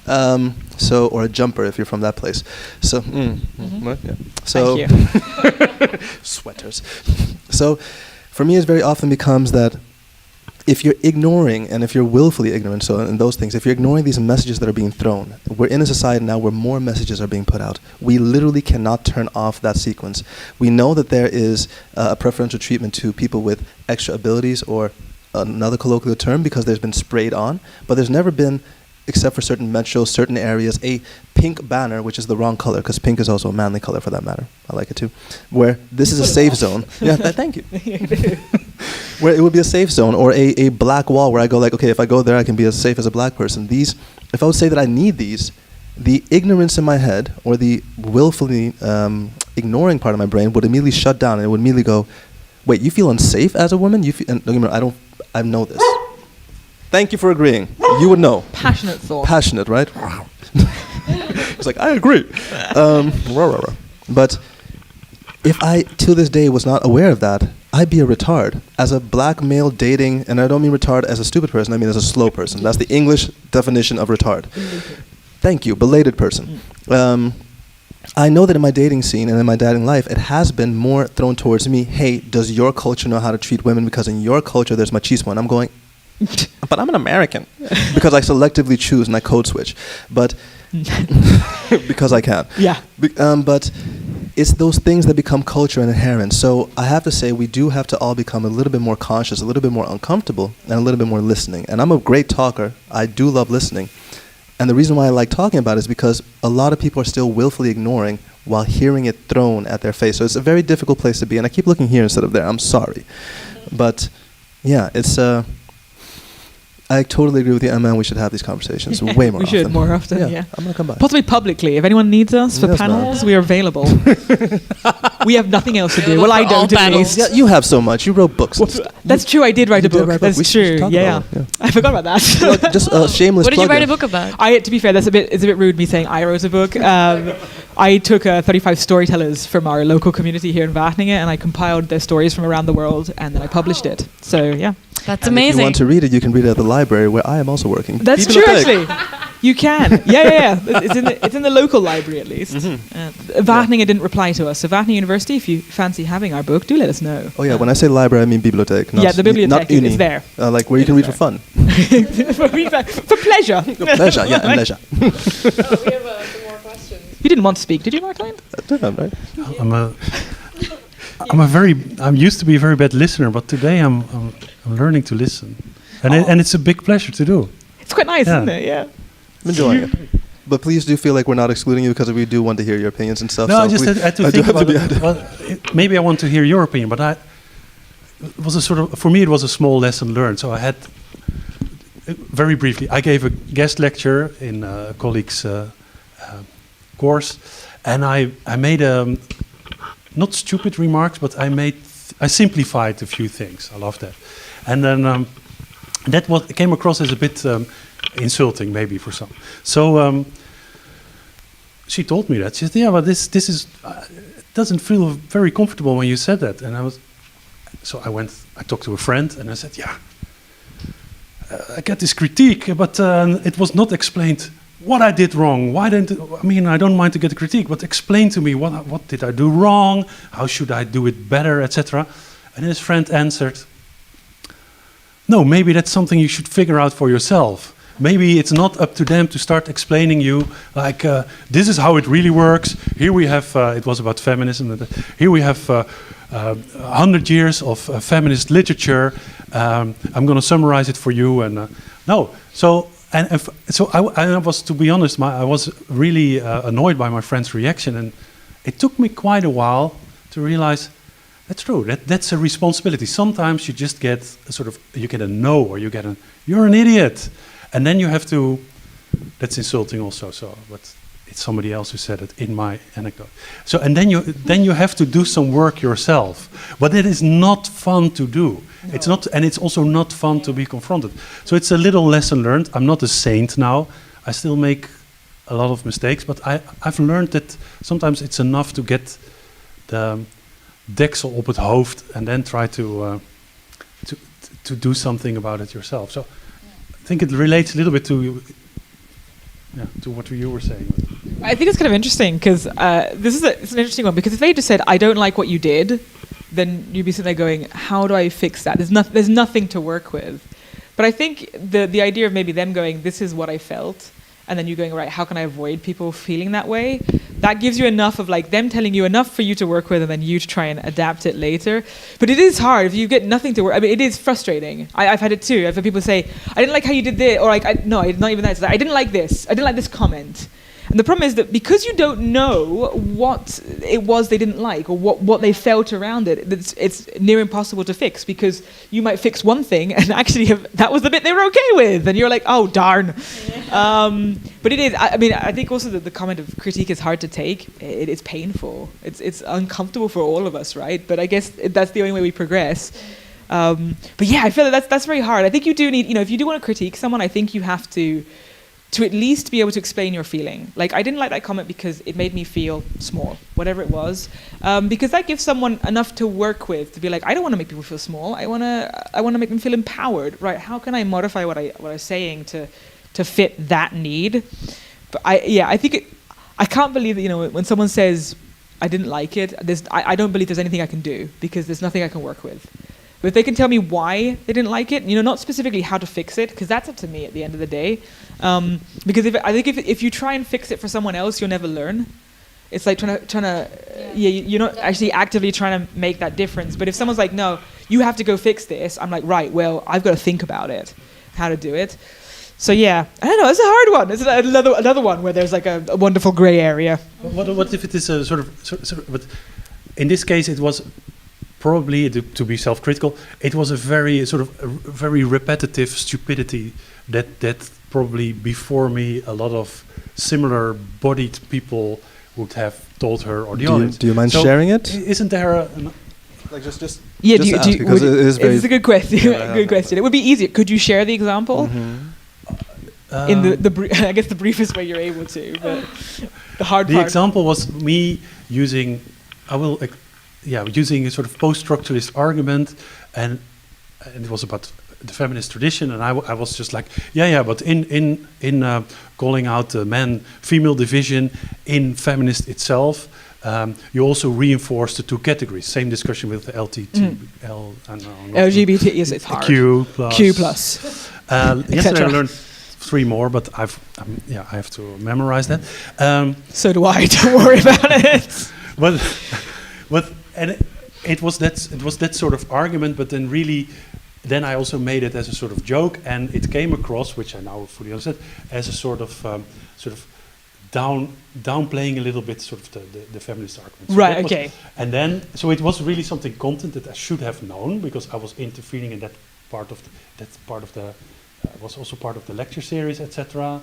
Speaker 2: Or a jumper if you're from that place. So, right, yeah. So,
Speaker 1: Thank you.
Speaker 2: sweaters. So, for me, it very often becomes that if you're ignoring, and if you're willfully ignorant, so in those things, if you're ignoring these messages that are being thrown, we're in a society now where more messages are being put out. We literally cannot turn off that sequence. We know that there is a preferential treatment to people with extra abilities, or another colloquial term, because there's been sprayed on, but there's never been, except for certain metros, certain areas, a pink banner, which is the wrong color, because pink is also a manly color for that matter. I like it too. Where this is a safe zone. Yeah, thank you. Where it would be a safe zone, or a black wall where I go like, okay, if I go there, I can be as safe as a black person. These, if I would say that I need these, the ignorance in my head, or the willfully ignoring part of my brain would immediately shut down, and it would immediately go, wait, you feel unsafe as a woman? You feel, and don't get me wrong, I know this. Thank you for agreeing. You would know.
Speaker 1: Passionate thought.
Speaker 2: Passionate, right? It's like, I agree. But if I, to this day, was not aware of that, I'd be a retard. As a black male dating, and I don't mean retard as a stupid person, I mean as a slow person. That's the English definition of retard. Thank you, belated person. I know that in my dating scene and in my dating life, it has been more thrown towards me, hey, does your culture know how to treat women? Because in your culture, there's machismo. And I'm going, but I'm an American. Because I selectively choose and I code switch. But because I can.
Speaker 1: Yeah.
Speaker 2: But it's those things that become culture and inherent. So I have to say we do have to all become a little bit more conscious, a little bit more uncomfortable, and a little bit more listening. And I'm a great talker. I do love listening. And the reason why I like talking about it is because a lot of people are still willfully ignoring while hearing it thrown at their face. So it's a very difficult place to be. And I keep looking here instead of there. I'm sorry. But yeah, it's I totally agree with you, Emma, and we should have these conversations way more often.
Speaker 1: We should more often, yeah.
Speaker 2: I'm going to come by.
Speaker 1: Possibly publicly. If anyone needs us for
Speaker 2: Yes,
Speaker 1: panels, we are available. We have nothing else to do. Well, I
Speaker 3: For all
Speaker 1: don't at
Speaker 3: panels.
Speaker 1: least.
Speaker 2: Yeah, you have so much. You wrote books. and stuff.
Speaker 1: That's true. I did write
Speaker 2: You
Speaker 1: a
Speaker 2: did
Speaker 1: book.
Speaker 2: write a book.
Speaker 1: That's
Speaker 2: We should
Speaker 1: true.
Speaker 2: talk
Speaker 1: Yeah.
Speaker 2: about it,
Speaker 1: I forgot about that.
Speaker 2: Well, just a shameless
Speaker 3: What did you
Speaker 2: plug
Speaker 3: write
Speaker 2: in.
Speaker 3: a book about?
Speaker 1: To be fair, it's a bit rude me saying I wrote a book. I took 35 storytellers from our local community here in Wageningen, and I compiled their stories from around the world, and then I published it. So yeah,
Speaker 3: That's
Speaker 2: And if
Speaker 3: amazing.
Speaker 2: you want to read it, you can read it at the library where I am also working.
Speaker 1: that's true. Actually, you can. Yeah. It's in the local library at least. Wageningen didn't reply to us, so Wageningen University, if you fancy having our book, do let us know.
Speaker 2: Oh yeah, when I say library, I mean bibliotheek. Not
Speaker 1: Yeah, the bibliotheek
Speaker 2: not uni.
Speaker 1: is there.
Speaker 2: Like where you can read for fun.
Speaker 1: For pleasure.
Speaker 2: Pleasure, yeah, and leisure.
Speaker 5: We have some more questions.
Speaker 1: You didn't want to speak, did you, Martijn?
Speaker 2: Right?
Speaker 4: I'm used to be a very bad listener, but today I'm learning to listen, and it's a big pleasure to do.
Speaker 1: It's quite nice,
Speaker 4: Yeah.
Speaker 1: isn't it? Yeah.
Speaker 2: I'm enjoying it. But please do feel like we're not excluding you because we do want to hear your opinions and stuff.
Speaker 4: No,
Speaker 2: so
Speaker 4: I just had to
Speaker 2: I do
Speaker 4: think
Speaker 2: have to
Speaker 4: about
Speaker 2: be
Speaker 4: it. Well, maybe I want to hear your opinion, but it was a sort of, for me, it was a small lesson learned. So I had, very briefly, I gave a guest lecture in a colleague's course, and I made not stupid remarks, but I simplified a few things. I love that, and then that came across as a bit insulting, maybe for some. So she told me that. She said, "Yeah, but this is it doesn't feel very comfortable when you said that." And I talked to a friend, and I said, "Yeah, I get this critique, but it was not explained what I did wrong. Why didn't I don't mind to get a critique, but explain to me what did I do wrong? How should I do it better, etc." And his friend answered, "No, maybe that's something you should figure out for yourself. Maybe it's not up to them to start explaining you, like, this is how it really works. Here we have," it was about feminism, "here we have 100 years of feminist literature. I'm going to summarize it for you." And no, so I was, to be honest, I was really annoyed by my friend's reaction, and it took me quite a while to realize that's true. That's a responsibility. Sometimes you just get you get a no, or you get "you're an idiot," and then you have to. That's insulting also. So, but it's somebody else who said it in my anecdote. So, and then you have to do some work yourself. But it is not fun to do. No. It's not, and it's also not fun to be confronted. So it's a little lesson learned. I'm not a saint now. I still make a lot of mistakes, but I've learned that sometimes it's enough to get the deksel op het hoofd and then try to do something about it yourself. So I think it relates a little bit to what you were saying.
Speaker 1: I think it's kind of interesting because it's an interesting one, because if they just said, "I don't like what you did," then you'd be sitting there going, "How do I fix that?" There's nothing to work with. But I think the idea of maybe them going, "This is what I felt," and then you going, "Right, how can I avoid people feeling that way?" That gives you enough of like them telling you enough for you to work with, and then you to try and adapt it later. But it is hard if you get nothing to work. I mean, it is frustrating. I've had it too. I've had people say, "I didn't like how you did this," or like, "No, not even that. It's like, I didn't like this. I didn't like this comment." And the problem is that because you don't know what it was they didn't like, or what they felt around it, it's near impossible to fix, because you might fix one thing and actually that was the bit they were okay with, and you're like, "Oh, darn." Yeah. But it is, I mean, I think also that the comment of critique is hard to take. It's painful. It's uncomfortable for all of us, right? But I guess that's the only way we progress. But yeah, I feel that's very hard. I think you do need, if you do want to critique someone, I think you have to at least be able to explain your feeling. Like, I didn't like that comment because it made me feel small, whatever it was. Because that gives someone enough to work with, to be like, I don't want to make people feel small. I want to make them feel empowered, right? How can I modify what I'm saying to fit that need? But I think I can't believe that, when someone says, "I didn't like it," I don't believe there's anything I can do, because there's nothing I can work with. But if they can tell me why they didn't like it, not specifically how to fix it, because that's up to me at the end of the day. Because I think if you try and fix it for someone else, you'll never learn. It's like trying to you're not actually actively trying to make that difference. But if someone's like, "No, you have to go fix this," I'm like, right, well, I've got to think about it, how to do it. So yeah, I don't know, it's a hard one. It's another one where there's like a wonderful grey area.
Speaker 4: What if it is a sort of, but in this case it was probably, to be self-critical, it was a very repetitive stupidity that probably before me a lot of similar bodied people would have told her or the audience.
Speaker 2: Do you mind sharing it?
Speaker 4: Isn't there
Speaker 2: like just
Speaker 1: yeah?
Speaker 2: Just because it is very.
Speaker 1: It's a good question. Yeah, good question. It would be easier. Could you share the example?
Speaker 2: Mm-hmm.
Speaker 1: In I guess the briefest way you're able to, but the hard part.
Speaker 4: The example was me using using a sort of post-structuralist argument, and it was about the feminist tradition, and I was just like, but in calling out the man-female division in feminist itself, you also reinforce the two categories. Same discussion with the
Speaker 1: LGBT. Yes, it's hard.
Speaker 4: Q plus. Yesterday I learned 3 more, but I have to memorize that.
Speaker 1: So do I. Don't worry about it.
Speaker 4: It was that sort of argument, but then I also made it as a sort of joke, and it came across, which I now fully understand, as a sort of downplaying a little bit sort of the feminist argument. So
Speaker 1: right. Okay.
Speaker 4: And then, so it was really something content that I should have known, because I was interfering in that part of the was also part of the lecture series, etc.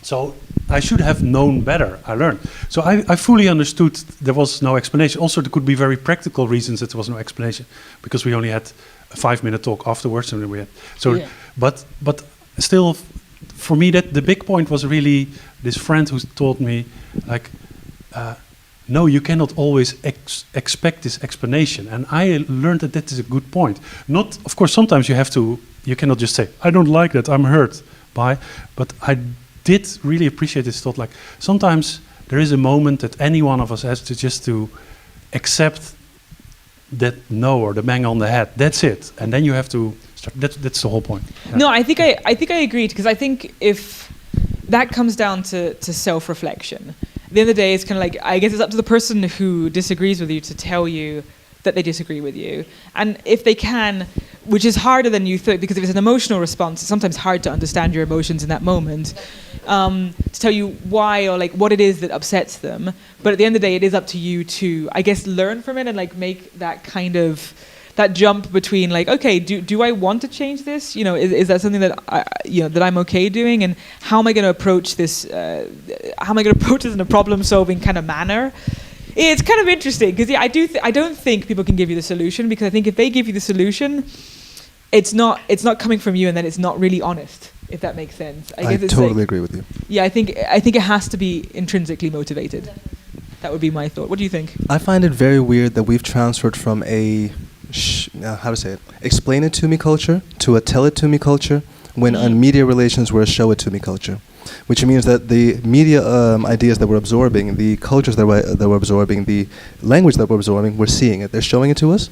Speaker 4: So I should have known better, I learned. So I fully understood there was no explanation. Also, there could be very practical reasons that there was no explanation, because we only had a 5-minute talk afterwards, and then we had but still, for me, that the big point was really this friend who told me, like, no, you cannot always expect this explanation. And I learned that that is a good point. Not, of course, sometimes you cannot just say, I don't like that, I'm hurt by. But I did really appreciate this thought. Like, sometimes there is a moment that any one of us has to just to accept that no, or the bang on the head. That's it. And then you have to start. That's the whole point. Yeah.
Speaker 1: No, I think I agreed, because I think if that comes down to self-reflection. At the end of the day, it's kind of like, I guess it's up to the person who disagrees with you to tell you that they disagree with you. And if they can, which is harder than you think, because if it's an emotional response, it's sometimes hard to understand your emotions in that moment, to tell you why or like what it is that upsets them. But at the end of the day, it is up to you to, I guess, learn from it and like make that kind of, that jump between like, okay, do I want to change this? You know, is that something that that I'm okay doing? And how am I going to approach this? How am I going to approach this in a problem-solving kind of manner? It's kind of interesting, because I don't think people can give you the solution, because I think if they give you the solution, it's not coming from you, and then it's not really honest, if that makes sense.
Speaker 2: I totally agree with you.
Speaker 1: Yeah, I think it has to be intrinsically motivated. That would be my thought. What do you think?
Speaker 2: I find it very weird that we've transferred from a how to say it, explain it to me culture to a tell it to me culture, when on media relations we're a show it to me culture, which means that the media ideas that we're absorbing, the cultures that we're absorbing, the language that we're absorbing, we're seeing it. They're showing it to us,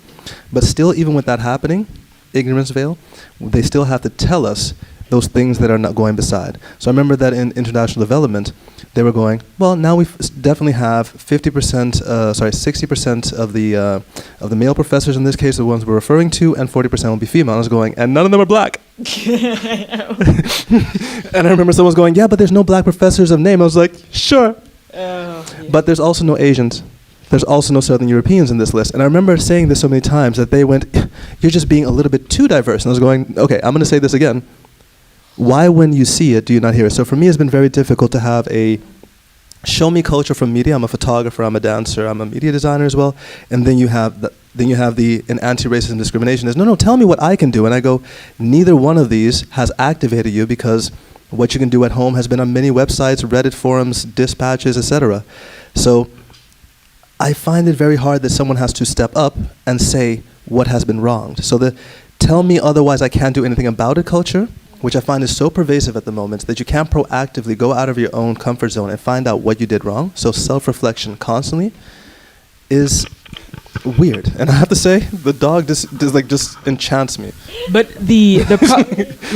Speaker 2: but still, even with that happening, ignorance veil, they still have to tell us those things that are not going beside. So I remember that in international development, they were going, well, now we definitely have 60% of the male professors, in this case, the ones we're referring to, and 40% will be female. I was going, and none of them are black. And I remember someone was going, yeah, but there's no black professors of name. I was like, sure.
Speaker 1: Yeah.
Speaker 2: But there's also no Asians. There's also no Southern Europeans in this list. And I remember saying this so many times that they went, you're just being a little bit too diverse. And I was going, okay, I'm going to say this again. Why, when you see it, do you not hear it? So for me, it's been very difficult to have a show me culture from media. I'm a photographer, I'm a dancer, I'm a media designer as well. And then you have an anti-racism discrimination is, no, tell me what I can do. And I go, neither one of these has activated you, because what you can do at home has been on many websites, Reddit forums, dispatches, etc. So I find it very hard that someone has to step up and say what has been wronged. So the tell me otherwise I can't do anything about it culture, which I find is so pervasive at the moment, that you can't proactively go out of your own comfort zone and find out what you did wrong. So self-reflection constantly is weird. And I have to say, the dog just enchants me.
Speaker 1: But the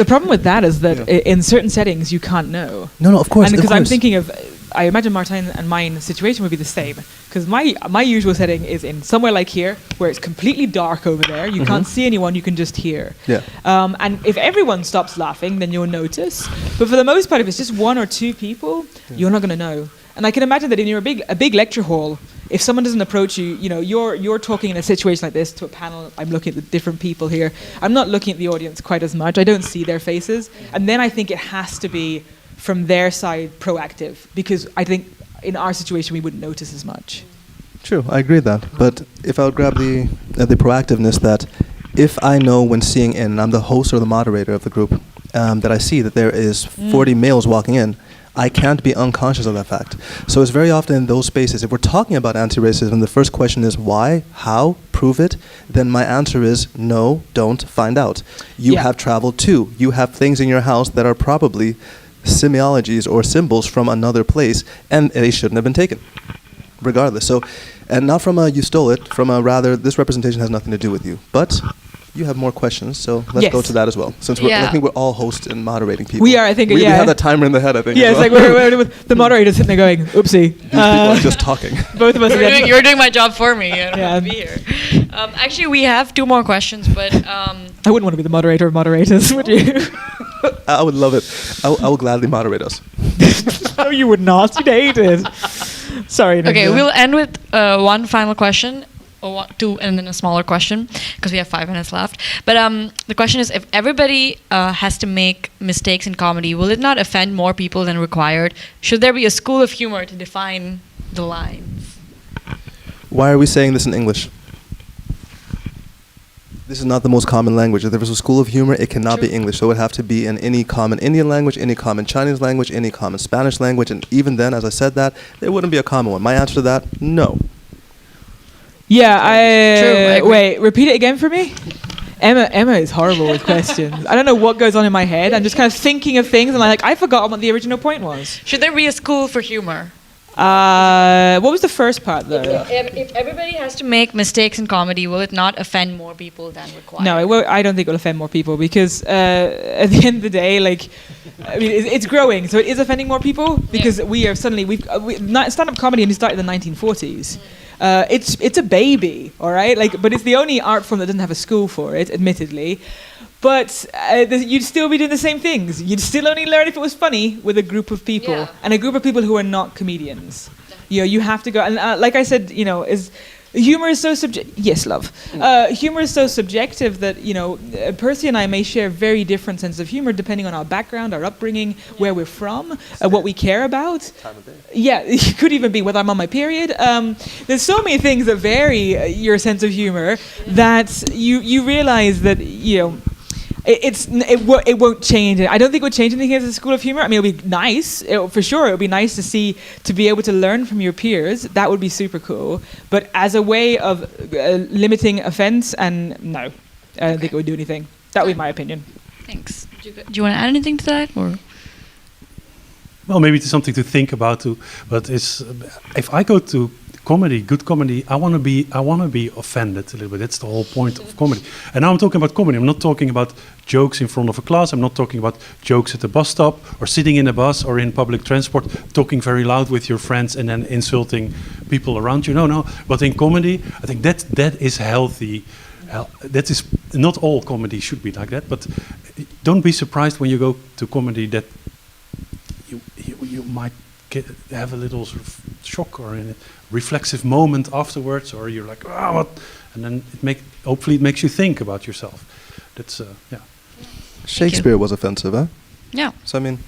Speaker 1: problem with that is that in certain settings you can't know.
Speaker 2: No, of course.
Speaker 1: And because I'm thinking of, I imagine Martijn and mine situation would be the same. Because my usual setting is in somewhere like here, where it's completely dark over there. You can't see anyone, you can just hear.
Speaker 2: Yeah.
Speaker 1: And if everyone stops laughing, then you'll notice. But for the most part, if it's just one or two people, you're not going to know. And I can imagine that in a big lecture hall, if someone doesn't approach you, you're talking in a situation like this to a panel. I'm looking at the different people here. I'm not looking at the audience quite as much. I don't see their faces. And then I think it has to be, from their side, proactive, because I think in our situation we wouldn't notice as much.
Speaker 2: True, I agree with that. But if I would grab the proactiveness, that if I know when seeing in, I'm the host or the moderator of the group, that I see that there is 40 males walking in, I can't be unconscious of that fact. So it's very often in those spaces, if we're talking about anti-racism, the first question is why, how, prove it, then my answer is no, don't, find out. You have traveled too. You have things in your house that are probably semiologies or symbols from another place, and they shouldn't have been taken, regardless. So, and not from a you stole it, from a rather this representation has nothing to do with you. But you have more questions, so let's go to that as well. Since I think we're all hosts and moderating people.
Speaker 1: We are, I think.
Speaker 2: We have that timer in the head, I think.
Speaker 1: Yeah, it's like we're with the moderator sitting there going, "Oopsie."
Speaker 2: These people are just talking.
Speaker 1: Both of us.
Speaker 3: You're doing my job for me. I don't have to be here. Actually, we have two more questions, but
Speaker 1: I wouldn't want to be the moderator of moderators, would you?
Speaker 2: I would love it. I will gladly moderate us.
Speaker 1: No, you would not. You'd hate it. Sorry.
Speaker 3: Okay, we'll end with one final question, or two, and then a smaller question, because we have 5 minutes left. But the question is, if everybody has to make mistakes in comedy, will it not offend more people than required? Should there be a school of humor to define the lines?
Speaker 2: Why are we saying this in English? This is not the most common language. If there was a school of humor, it cannot be English. So it would have to be in any common Indian language, any common Chinese language, any common Spanish language. And even then, as I said that, there wouldn't be a common one. My answer to that, no.
Speaker 1: Yeah,
Speaker 3: True, I agree.
Speaker 1: wait, repeat it again for me. Emma is horrible with questions. I don't know what goes on in my head. I'm just kind of thinking of things, and I'm like, I forgot what the original point was.
Speaker 3: Should there be a school for humor?
Speaker 1: What was the first part, though?
Speaker 3: If everybody has to make mistakes in comedy, will it not offend more people than required?
Speaker 1: No, it won't, I don't think it will offend more people because at the end of the day, like, I mean, it's growing, so it is offending more people because we are suddenly stand-up comedy only started in the 1940s. It's a baby, all right. Like, but it's the only art form that doesn't have a school for it, admittedly. But you'd still be doing the same things. You'd still only learn if it was funny with a group of people and a group of people who are not comedians. You know, you have to go. And like I said, you know, humor is so subjective. Yes, love. Humor is so subjective that, you know, Percy and I may share very different sense of humor depending on our background, our upbringing, where we're from, what we care about.
Speaker 2: Time of day.
Speaker 1: Yeah, it could even be whether I'm on my period. There's so many things that vary your sense of humor that you realize that, you know, it won't change. I don't think it would change anything as a school of humor. I mean, it'll be nice. For sure, it would be nice to be able to learn from your peers. That would be super cool. But as a way of limiting offense, and no, I don't think it would do anything. That would be my opinion.
Speaker 3: Thanks. Do you want to add anything to that, or?
Speaker 4: Well, maybe it's something to think about too. But it's if I go to comedy, good comedy, I want to be offended a little bit. That's the whole point of comedy. And now I'm talking about comedy. I'm not talking about jokes in front of a class. I'm not talking about jokes at the bus stop or sitting in a bus or in public transport, talking very loud with your friends and then insulting people around you. No. But in comedy, I think that is healthy. That is not all comedy should be like that. But don't be surprised when you go to comedy that you might have a little sort of shock or a reflexive moment afterwards, or you're like, oh, what? And then hopefully it makes you think about yourself. That's
Speaker 2: Shakespeare was offensive, huh?
Speaker 3: Yeah.
Speaker 2: So I mean,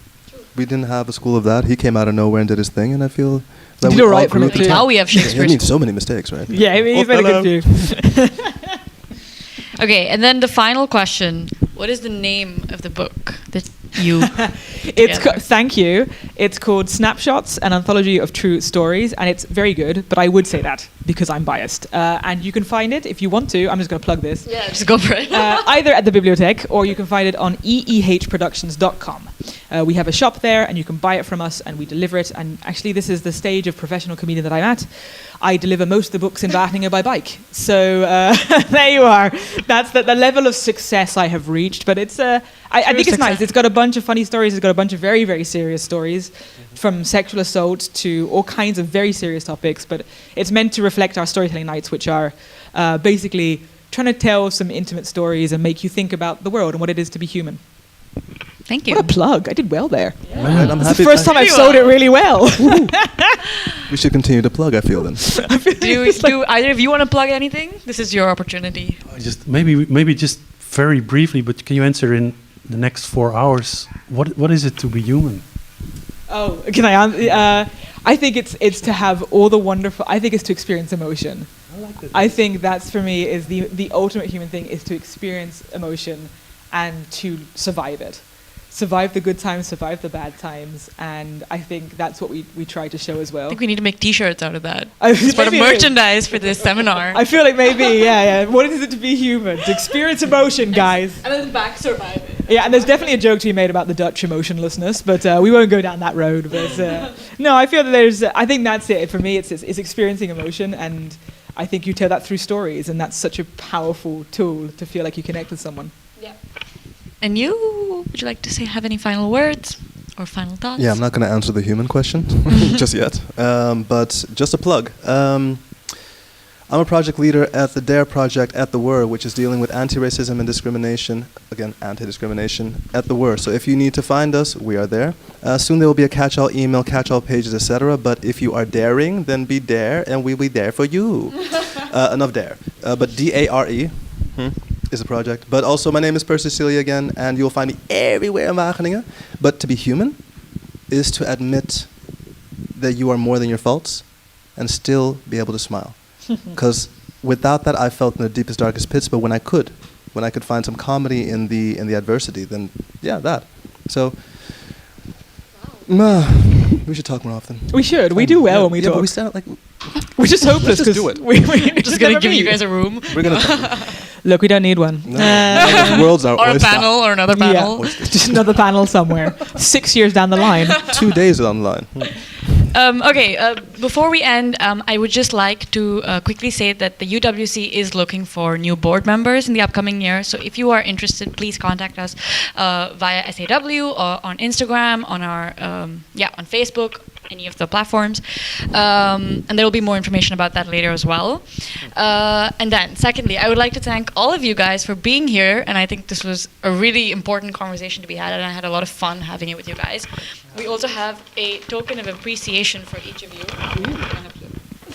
Speaker 2: we didn't have a school of that. He came out of nowhere and did his thing, and I feel that
Speaker 1: Did
Speaker 2: we
Speaker 1: all right
Speaker 2: all
Speaker 1: from
Speaker 2: grew
Speaker 1: it
Speaker 2: to
Speaker 1: too.
Speaker 3: Now we have Shakespeare.
Speaker 2: He made so many mistakes, right?
Speaker 1: Yeah, he's made a good few.
Speaker 3: Okay, and then the final question: what is the name of the book that you?
Speaker 1: Thank you. It's called Snapshots: An Anthology of True Stories, and it's very good. But I would say that because I'm biased. And you can find it if you want to. I'm just going to plug this.
Speaker 3: Yeah, just go for it.
Speaker 1: Either at the bibliothèque or you can find it on eehproductions.com. We have a shop there, and you can buy it from us, and we deliver it. And actually, this is the stage of professional comedian that I'm at. I deliver most of the books in Wageningen by bike. So there you are. That's the level of success I have reached. But it's I think it's nice. It's got a bunch of funny stories. It's got a bunch of very, very serious stories, from sexual assault to all kinds of very serious topics. But it's meant to reflect our storytelling nights, which are basically trying to tell some intimate stories and make you think about the world and what it is to be human.
Speaker 3: Thank you.
Speaker 1: What a plug. I did well there.
Speaker 2: Yeah. Right, I'm
Speaker 1: It's
Speaker 2: happy.
Speaker 1: the first time I've sold it really well.
Speaker 2: We should continue to plug, I feel then.
Speaker 3: Do either of you want to plug anything? This is your opportunity.
Speaker 4: just maybe just very briefly, but can you answer in the next 4 hours? What is it to be human?
Speaker 1: Oh, can I answer? I think it's to have all the wonderful. I think it's to experience emotion.
Speaker 4: I like that.
Speaker 1: I think that's for me is the ultimate human thing is to experience emotion and to survive it. Survive the good times, survive the bad times, and I think that's what we try to show as well.
Speaker 3: I think we need to make T-shirts out of that.
Speaker 1: I-
Speaker 3: It's part of
Speaker 1: maybe it is.
Speaker 3: merchandise for this seminar.
Speaker 1: I feel like maybe, yeah. What is it to be human? To experience emotion, guys.
Speaker 5: And then the back survive it.
Speaker 1: Yeah, and there's definitely a joke to be made about the Dutch emotionlessness, but we won't go down that road. But no, I feel that I think that's it. For me, it's experiencing emotion, and I think you tell that through stories, and that's such a powerful tool to feel like you connect with someone.
Speaker 5: Yeah.
Speaker 3: And you, would you like to have any final words or final thoughts?
Speaker 2: Yeah, I'm not going to answer the human question just yet, but just a plug. I'm a project leader at the DARE project at the WER, which is dealing with anti-racism and discrimination, again, anti-discrimination at the WER. So if you need to find us, we are there. Soon there will be a catch-all email, catch-all pages, etc. But if you are daring, then be there, and we'll be there for you. Enough dare. But DARE is a project. But also, my name is Percy Celia again, and you'll find me everywhere in Wageningen. But to be human is to admit that you are more than your faults and still be able to smile. Because without that, I felt in the deepest, darkest pits, but when I could, when I could find some comedy in the adversity, then yeah, that. So we should talk more often.
Speaker 1: We should. We do well when we talk.
Speaker 2: But we sound like
Speaker 1: We're just hopeless.
Speaker 2: Let's just do it.
Speaker 1: We're
Speaker 3: Just gonna give you guys a room.
Speaker 2: we're gonna
Speaker 1: Look, we don't need one.
Speaker 2: no, world's our
Speaker 3: or a
Speaker 2: oyster.
Speaker 3: panel or another panel.
Speaker 1: Yeah. Just another panel somewhere. 6 years down the line.
Speaker 2: 2 days online.
Speaker 3: Okay, before we end, I would just like to quickly say that the UWC is looking for new board members in the upcoming year. So if you are interested, please contact us via SAW or on Instagram, on our on Facebook, any of the platforms, and there will be more information about that later as well. And then, secondly, I would like to thank all of you guys for being here, and I think this was a really important conversation to be had, and I had a lot of fun having it with you guys. We also have a token of appreciation for each of you.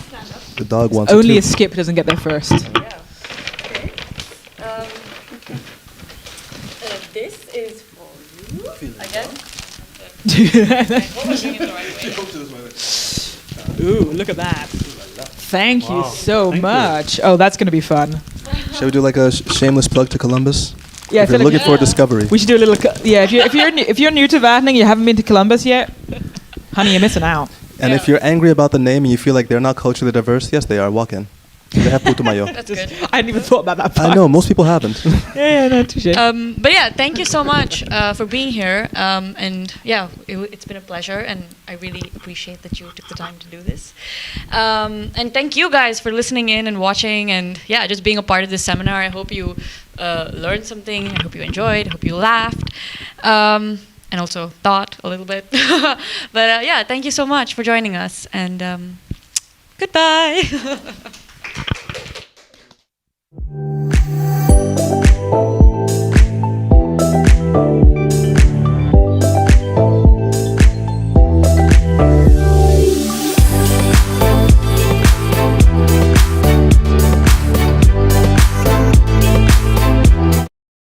Speaker 3: Stand up.
Speaker 2: The dog wants
Speaker 1: Only
Speaker 2: it
Speaker 1: a
Speaker 2: too.
Speaker 1: skip doesn't get there first.
Speaker 3: Yeah. Okay. This is for you, I guess. Hope I'm doing it the right way.
Speaker 1: Ooh, look at that. Thank you so
Speaker 4: Thank you.
Speaker 1: much. Oh, that's going to be fun.
Speaker 2: Shall we do like a shameless plug to Columbus?
Speaker 1: Yeah, I
Speaker 2: If
Speaker 1: feel
Speaker 2: you're
Speaker 1: like
Speaker 2: looking for a discovery.
Speaker 1: we should do a little. If you're new to Wageningen, you haven't been to Columbus yet, honey, you're missing out.
Speaker 2: And if you're angry about the name and you feel like they're not culturally diverse, yes, they are. Walk in. They have Putumayo.
Speaker 3: That's good.
Speaker 1: I hadn't even thought about that part.
Speaker 2: I know, most people haven't.
Speaker 1: Yeah, no, touche.
Speaker 3: But yeah, thank you so much for being here. And yeah, it's been a pleasure, and I really appreciate that you took the time to do this. And thank you guys for listening in and watching, and yeah, just being a part of this seminar. I hope you learned something. I hope you enjoyed. I hope you laughed. And also thought a little bit. But yeah, thank you so much for joining us, and goodbye.